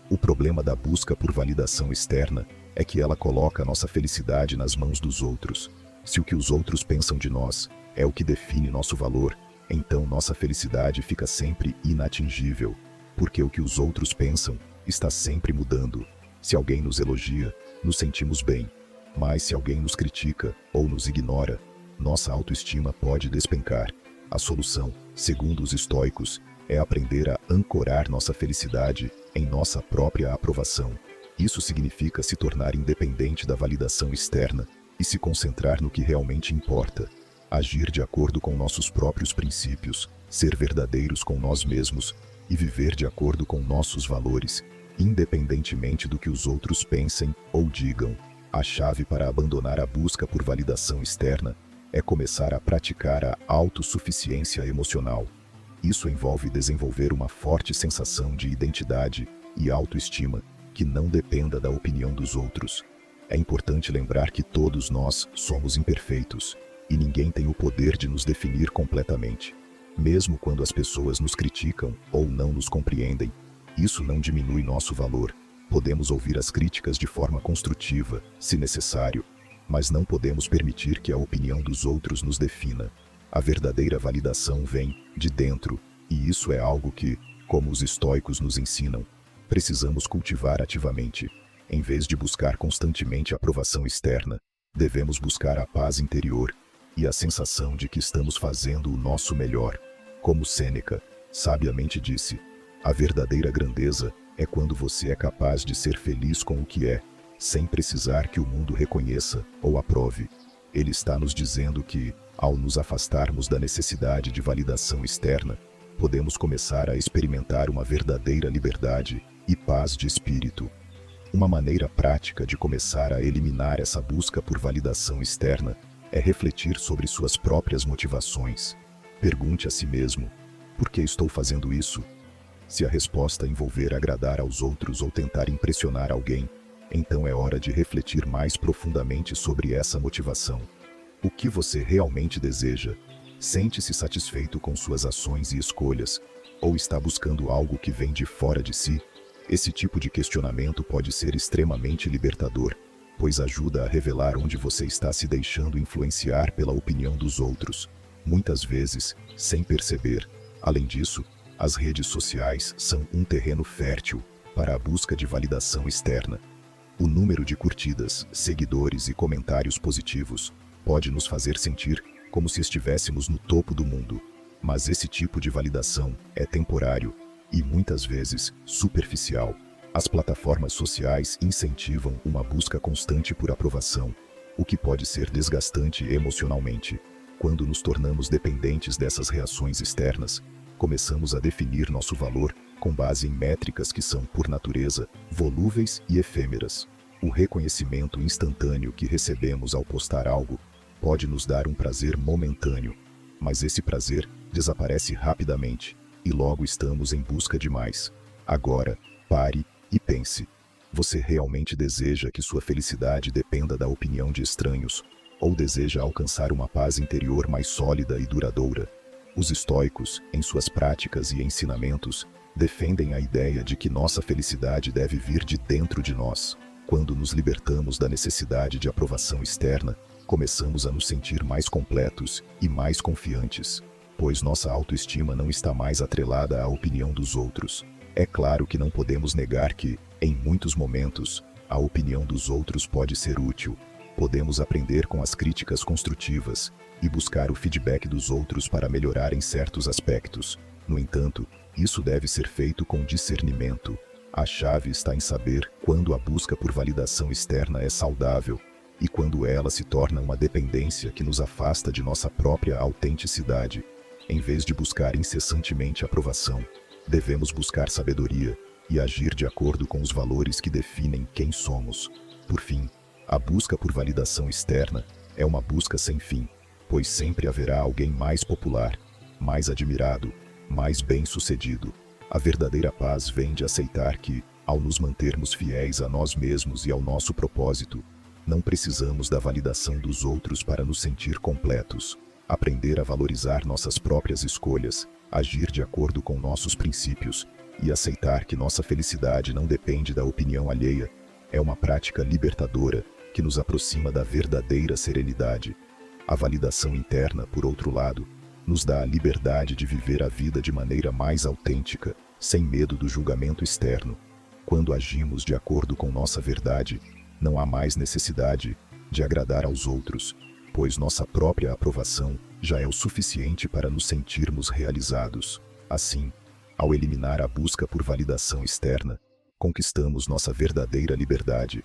O problema da busca por validação externa é que ela coloca nossa felicidade nas mãos dos outros. Se o que os outros pensam de nós é o que define nosso valor, então nossa felicidade fica sempre inatingível, porque o que os outros pensam está sempre mudando. Se alguém nos elogia, nos sentimos bem, mas se alguém nos critica ou nos ignora, nossa autoestima pode despencar. A solução, segundo os estoicos, é aprender a ancorar nossa felicidade em nossa própria aprovação. Isso significa se tornar independente da validação externa e se concentrar no que realmente importa. Agir de acordo com nossos próprios princípios, ser verdadeiros com nós mesmos e viver de acordo com nossos valores, independentemente do que os outros pensem ou digam. A chave para abandonar a busca por validação externa é começar a praticar a autossuficiência emocional. Isso envolve desenvolver uma forte sensação de identidade e autoestima que não dependa da opinião dos outros. É importante lembrar que todos nós somos imperfeitos e ninguém tem o poder de nos definir completamente. Mesmo quando as pessoas nos criticam ou não nos compreendem, isso não diminui nosso valor. Podemos ouvir as críticas de forma construtiva, se necessário, mas não podemos permitir que a opinião dos outros nos defina. A verdadeira validação vem de dentro, e isso é algo que, como os estoicos nos ensinam, precisamos cultivar ativamente. Em vez de buscar constantemente a aprovação externa, devemos buscar a paz interior e a sensação de que estamos fazendo o nosso melhor. Como Sêneca sabiamente disse, a verdadeira grandeza é quando você é capaz de ser feliz com o que é, sem precisar que o mundo reconheça ou aprove. Ele está nos dizendo que, ao nos afastarmos da necessidade de validação externa, podemos começar a experimentar uma verdadeira liberdade e paz de espírito. Uma maneira prática de começar a eliminar essa busca por validação externa é refletir sobre suas próprias motivações. Pergunte a si mesmo: por que estou fazendo isso? Se a resposta envolver agradar aos outros ou tentar impressionar alguém, então é hora de refletir mais profundamente sobre essa motivação. O que você realmente deseja? Sente-se satisfeito com suas ações e escolhas, ou está buscando algo que vem de fora de si? Esse tipo de questionamento pode ser extremamente libertador, pois ajuda a revelar onde você está se deixando influenciar pela opinião dos outros, muitas vezes, sem perceber. Além disso, as redes sociais são um terreno fértil para a busca de validação externa. O número de curtidas, seguidores e comentários positivos pode nos fazer sentir como se estivéssemos no topo do mundo, mas esse tipo de validação é temporário e muitas vezes superficial. As plataformas sociais incentivam uma busca constante por aprovação, o que pode ser desgastante emocionalmente. Quando nos tornamos dependentes dessas reações externas, começamos a definir nosso valor com base em métricas que são, por natureza, volúveis e efêmeras. O reconhecimento instantâneo que recebemos ao postar algo pode nos dar um prazer momentâneo, mas esse prazer desaparece rapidamente e logo estamos em busca de mais. Agora, pare e pense. Você realmente deseja que sua felicidade dependa da opinião de estranhos, ou deseja alcançar uma paz interior mais sólida e duradoura? Os estoicos, em suas práticas e ensinamentos, defendem a ideia de que nossa felicidade deve vir de dentro de nós. Quando nos libertamos da necessidade de aprovação externa, começamos a nos sentir mais completos e mais confiantes, pois nossa autoestima não está mais atrelada à opinião dos outros. É claro que não podemos negar que, em muitos momentos, a opinião dos outros pode ser útil. Podemos aprender com as críticas construtivas e buscar o feedback dos outros para melhorar em certos aspectos. No entanto, isso deve ser feito com discernimento. A chave está em saber quando a busca por validação externa é saudável e quando ela se torna uma dependência que nos afasta de nossa própria autenticidade. Em vez de buscar incessantemente aprovação, devemos buscar sabedoria e agir de acordo com os valores que definem quem somos. Por fim, a busca por validação externa é uma busca sem fim, pois sempre haverá alguém mais popular, mais admirado, mais bem-sucedido. A verdadeira paz vem de aceitar que, ao nos mantermos fiéis a nós mesmos e ao nosso propósito, não precisamos da validação dos outros para nos sentir completos. Aprender a valorizar nossas próprias escolhas, agir de acordo com nossos princípios e aceitar que nossa felicidade não depende da opinião alheia é uma prática libertadora que nos aproxima da verdadeira serenidade. A validação interna, por outro lado, nos dá a liberdade de viver a vida de maneira mais autêntica, sem medo do julgamento externo. Quando agimos de acordo com nossa verdade, não há mais necessidade de agradar aos outros, pois nossa própria aprovação já é o suficiente para nos sentirmos realizados. Assim, ao eliminar a busca por validação externa, conquistamos nossa verdadeira liberdade,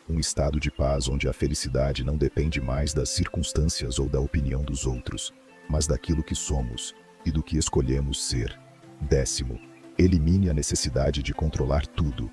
um estado de paz onde a felicidade não depende mais das circunstâncias ou da opinião dos outros, mas daquilo que somos e do que escolhemos ser. 10º, elimine a necessidade de controlar tudo.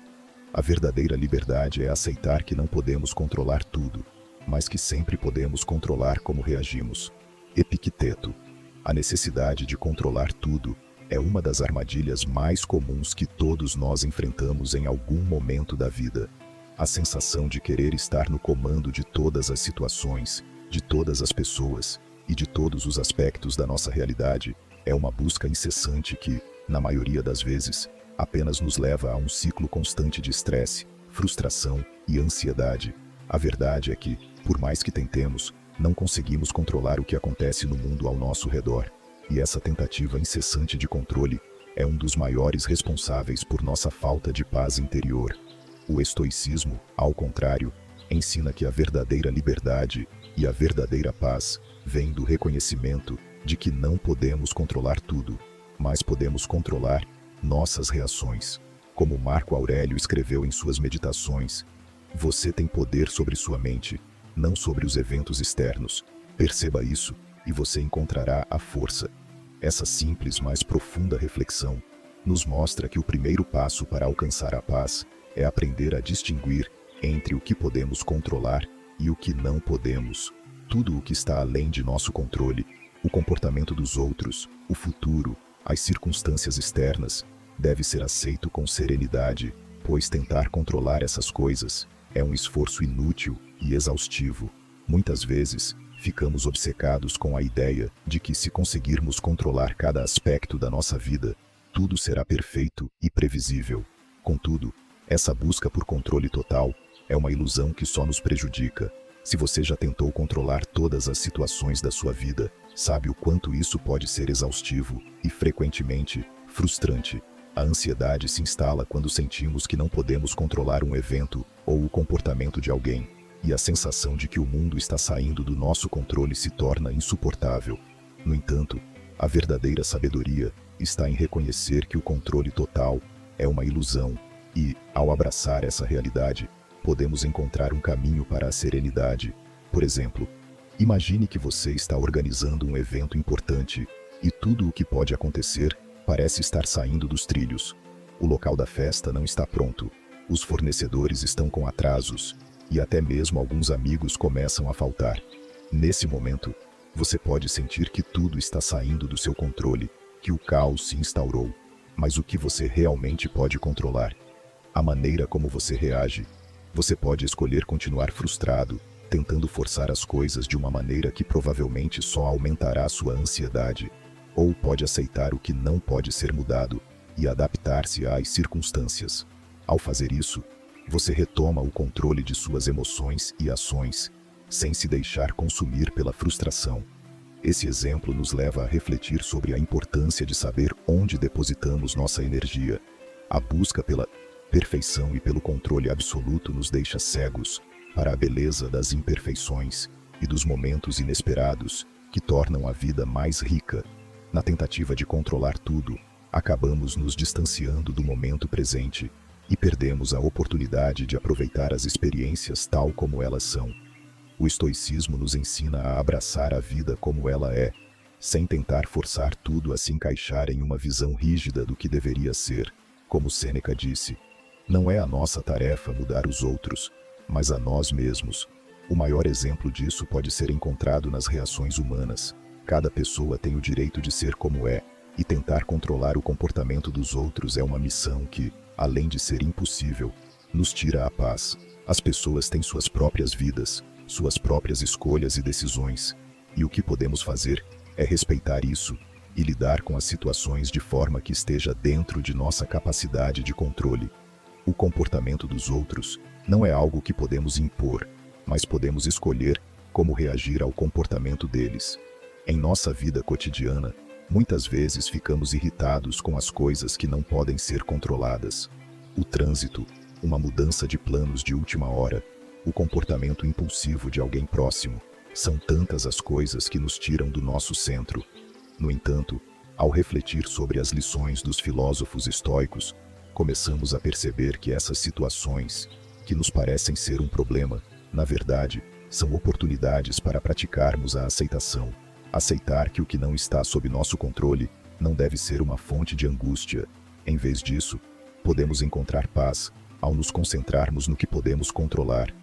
A verdadeira liberdade é aceitar que não podemos controlar tudo, mas que sempre podemos controlar como reagimos. Epicteto. A necessidade de controlar tudo é uma das armadilhas mais comuns que todos nós enfrentamos em algum momento da vida. A sensação de querer estar no comando de todas as situações, de todas as pessoas e de todos os aspectos da nossa realidade é uma busca incessante que, na maioria das vezes, apenas nos leva a um ciclo constante de estresse, frustração e ansiedade. A verdade é que, por mais que tentemos, não conseguimos controlar o que acontece no mundo ao nosso redor. E essa tentativa incessante de controle é um dos maiores responsáveis por nossa falta de paz interior. O estoicismo, ao contrário, ensina que a verdadeira liberdade e a verdadeira paz vêm do reconhecimento de que não podemos controlar tudo, mas podemos controlar nossas reações. Como Marco Aurélio escreveu em suas meditações, você tem poder sobre sua mente, não sobre os eventos externos. Perceba isso e você encontrará a força. Essa simples, mas profunda reflexão nos mostra que o primeiro passo para alcançar a paz é aprender a distinguir entre o que podemos controlar e o que não podemos. Tudo o que está além de nosso controle, o comportamento dos outros, o futuro, as circunstâncias externas, deve ser aceito com serenidade, pois tentar controlar essas coisas é um esforço inútil e exaustivo. Muitas vezes, ficamos obcecados com a ideia de que se conseguirmos controlar cada aspecto da nossa vida, tudo será perfeito e previsível. Contudo, essa busca por controle total é uma ilusão que só nos prejudica. Se você já tentou controlar todas as situações da sua vida, sabe o quanto isso pode ser exaustivo e, frequentemente, frustrante. A ansiedade se instala quando sentimos que não podemos controlar um evento ou o comportamento de alguém, e a sensação de que o mundo está saindo do nosso controle se torna insuportável. No entanto, a verdadeira sabedoria está em reconhecer que o controle total é uma ilusão e, ao abraçar essa realidade, podemos encontrar um caminho para a serenidade. Por exemplo, imagine que você está organizando um evento importante e tudo o que pode acontecer parece estar saindo dos trilhos. O local da festa não está pronto, os fornecedores estão com atrasos e até mesmo alguns amigos começam a faltar. Nesse momento, você pode sentir que tudo está saindo do seu controle, que o caos se instaurou. Mas o que você realmente pode controlar? A maneira como você reage. Você pode escolher continuar frustrado, tentando forçar as coisas de uma maneira que provavelmente só aumentará sua ansiedade. Ou pode aceitar o que não pode ser mudado e adaptar-se às circunstâncias. Ao fazer isso, você retoma o controle de suas emoções e ações, sem se deixar consumir pela frustração. Esse exemplo nos leva a refletir sobre a importância de saber onde depositamos nossa energia. A busca pela perfeição e pelo controle absoluto nos deixa cegos para a beleza das imperfeições e dos momentos inesperados que tornam a vida mais rica. Na tentativa de controlar tudo, acabamos nos distanciando do momento presente e perdemos a oportunidade de aproveitar as experiências tal como elas são. O estoicismo nos ensina a abraçar a vida como ela é, sem tentar forçar tudo a se encaixar em uma visão rígida do que deveria ser. Como Sêneca disse, não é a nossa tarefa mudar os outros, mas a nós mesmos. O maior exemplo disso pode ser encontrado nas reações humanas. Cada pessoa tem o direito de ser como é, e tentar controlar o comportamento dos outros é uma missão que, além de ser impossível, nos tira a paz. As pessoas têm suas próprias vidas, suas próprias escolhas e decisões, e o que podemos fazer é respeitar isso e lidar com as situações de forma que esteja dentro de nossa capacidade de controle. O comportamento dos outros não é algo que podemos impor, mas podemos escolher como reagir ao comportamento deles. Em nossa vida cotidiana, muitas vezes ficamos irritados com as coisas que não podem ser controladas. O trânsito, uma mudança de planos de última hora, o comportamento impulsivo de alguém próximo, são tantas as coisas que nos tiram do nosso centro. No entanto, ao refletir sobre as lições dos filósofos estoicos, começamos a perceber que essas situações, que nos parecem ser um problema, na verdade, são oportunidades para praticarmos a aceitação. Aceitar que o que não está sob nosso controle não deve ser uma fonte de angústia. Em vez disso, podemos encontrar paz ao nos concentrarmos no que podemos controlar.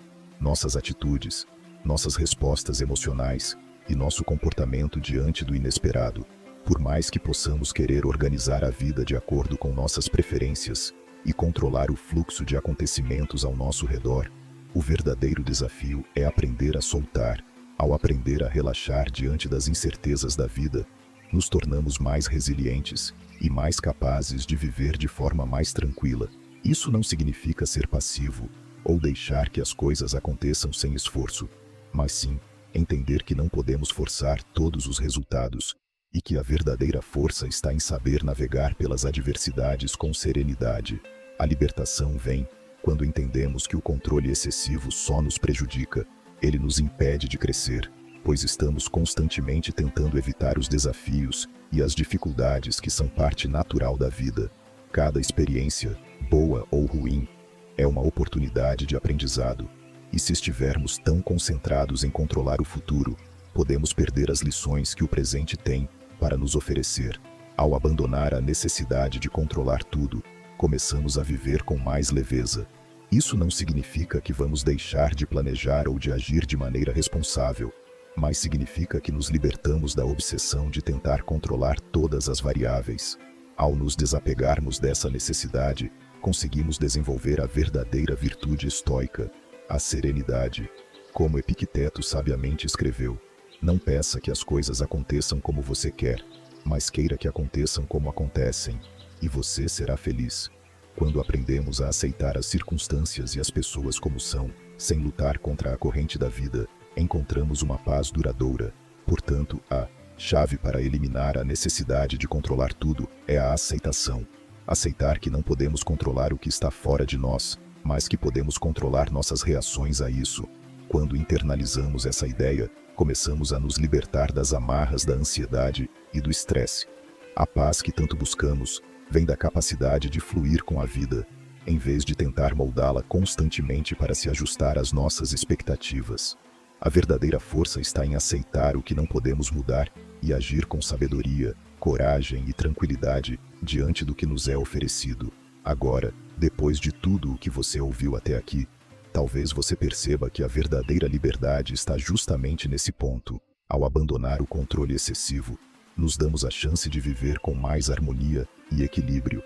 Nossas atitudes, nossas respostas emocionais e nosso comportamento diante do inesperado. Por mais que possamos querer organizar a vida de acordo com nossas preferências e controlar o fluxo de acontecimentos ao nosso redor, o verdadeiro desafio é aprender a soltar. Ao aprender a relaxar diante das incertezas da vida, nos tornamos mais resilientes e mais capazes de viver de forma mais tranquila. Isso não significa ser passivo ou deixar que as coisas aconteçam sem esforço, mas sim entender que não podemos forçar todos os resultados e que a verdadeira força está em saber navegar pelas adversidades com serenidade. A libertação vem quando entendemos que o controle excessivo só nos prejudica. Ele nos impede de crescer, pois estamos constantemente tentando evitar os desafios e as dificuldades que são parte natural da vida. Cada experiência, boa ou ruim, é uma oportunidade de aprendizado, e se estivermos tão concentrados em controlar o futuro, podemos perder as lições que o presente tem para nos oferecer. Ao abandonar a necessidade de controlar tudo, começamos a viver com mais leveza. Isso não significa que vamos deixar de planejar ou de agir de maneira responsável, mas significa que nos libertamos da obsessão de tentar controlar todas as variáveis. Ao nos desapegarmos dessa necessidade, conseguimos desenvolver a verdadeira virtude estoica, a serenidade. Como Epicteto sabiamente escreveu, não peça que as coisas aconteçam como você quer, mas queira que aconteçam como acontecem, e você será feliz. Quando aprendemos a aceitar as circunstâncias e as pessoas como são, sem lutar contra a corrente da vida, encontramos uma paz duradoura. Portanto, a chave para eliminar a necessidade de controlar tudo é a aceitação. Aceitar que não podemos controlar o que está fora de nós, mas que podemos controlar nossas reações a isso. Quando internalizamos essa ideia, começamos a nos libertar das amarras da ansiedade e do estresse. A paz que tanto buscamos vem da capacidade de fluir com a vida, em vez de tentar moldá-la constantemente para se ajustar às nossas expectativas. A verdadeira força está em aceitar o que não podemos mudar e agir com sabedoria, coragem e tranquilidade diante do que nos é oferecido. Agora, depois de tudo o que você ouviu até aqui, talvez você perceba que a verdadeira liberdade está justamente nesse ponto. Ao abandonar o controle excessivo, nos damos a chance de viver com mais harmonia e equilíbrio.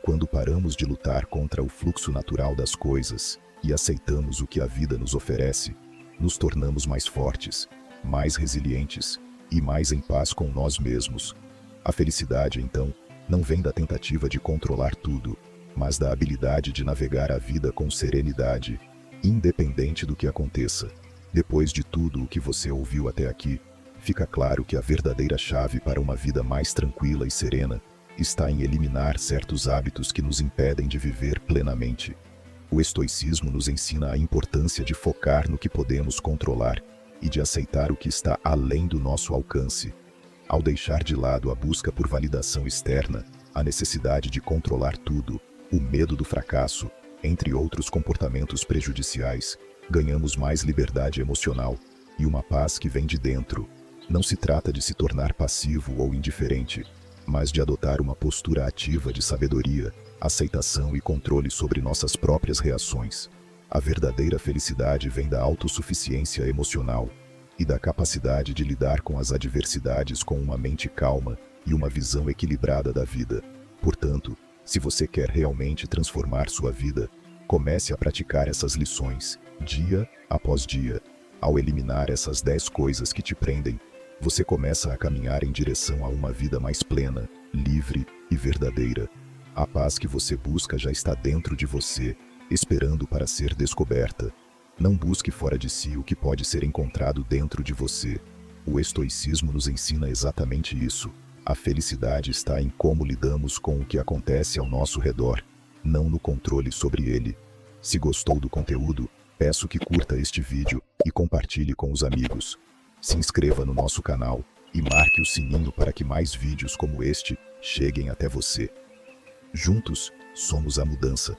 Quando paramos de lutar contra o fluxo natural das coisas e aceitamos o que a vida nos oferece, nos tornamos mais fortes, mais resilientes e mais em paz com nós mesmos. A felicidade, então, não vem da tentativa de controlar tudo, mas da habilidade de navegar a vida com serenidade, independente do que aconteça. Depois de tudo o que você ouviu até aqui, fica claro que a verdadeira chave para uma vida mais tranquila e serena está em eliminar certos hábitos que nos impedem de viver plenamente. O estoicismo nos ensina a importância de focar no que podemos controlar e de aceitar o que está além do nosso alcance. Ao deixar de lado a busca por validação externa, a necessidade de controlar tudo, o medo do fracasso, entre outros comportamentos prejudiciais, ganhamos mais liberdade emocional e uma paz que vem de dentro. Não se trata de se tornar passivo ou indiferente, mas de adotar uma postura ativa de sabedoria, aceitação e controle sobre nossas próprias reações. A verdadeira felicidade vem da autossuficiência emocional e da capacidade de lidar com as adversidades com uma mente calma e uma visão equilibrada da vida. Portanto, se você quer realmente transformar sua vida, comece a praticar essas lições, dia após dia. Ao eliminar essas 10 coisas que te prendem, você começa a caminhar em direção a uma vida mais plena, livre e verdadeira. A paz que você busca já está dentro de você, esperando para ser descoberta. Não busque fora de si o que pode ser encontrado dentro de você. O estoicismo nos ensina exatamente isso. A felicidade está em como lidamos com o que acontece ao nosso redor, não no controle sobre ele. Se gostou do conteúdo, peço que curta este vídeo e compartilhe com os amigos. Se inscreva no nosso canal e marque o sininho para que mais vídeos como este cheguem até você. Juntos, somos a mudança.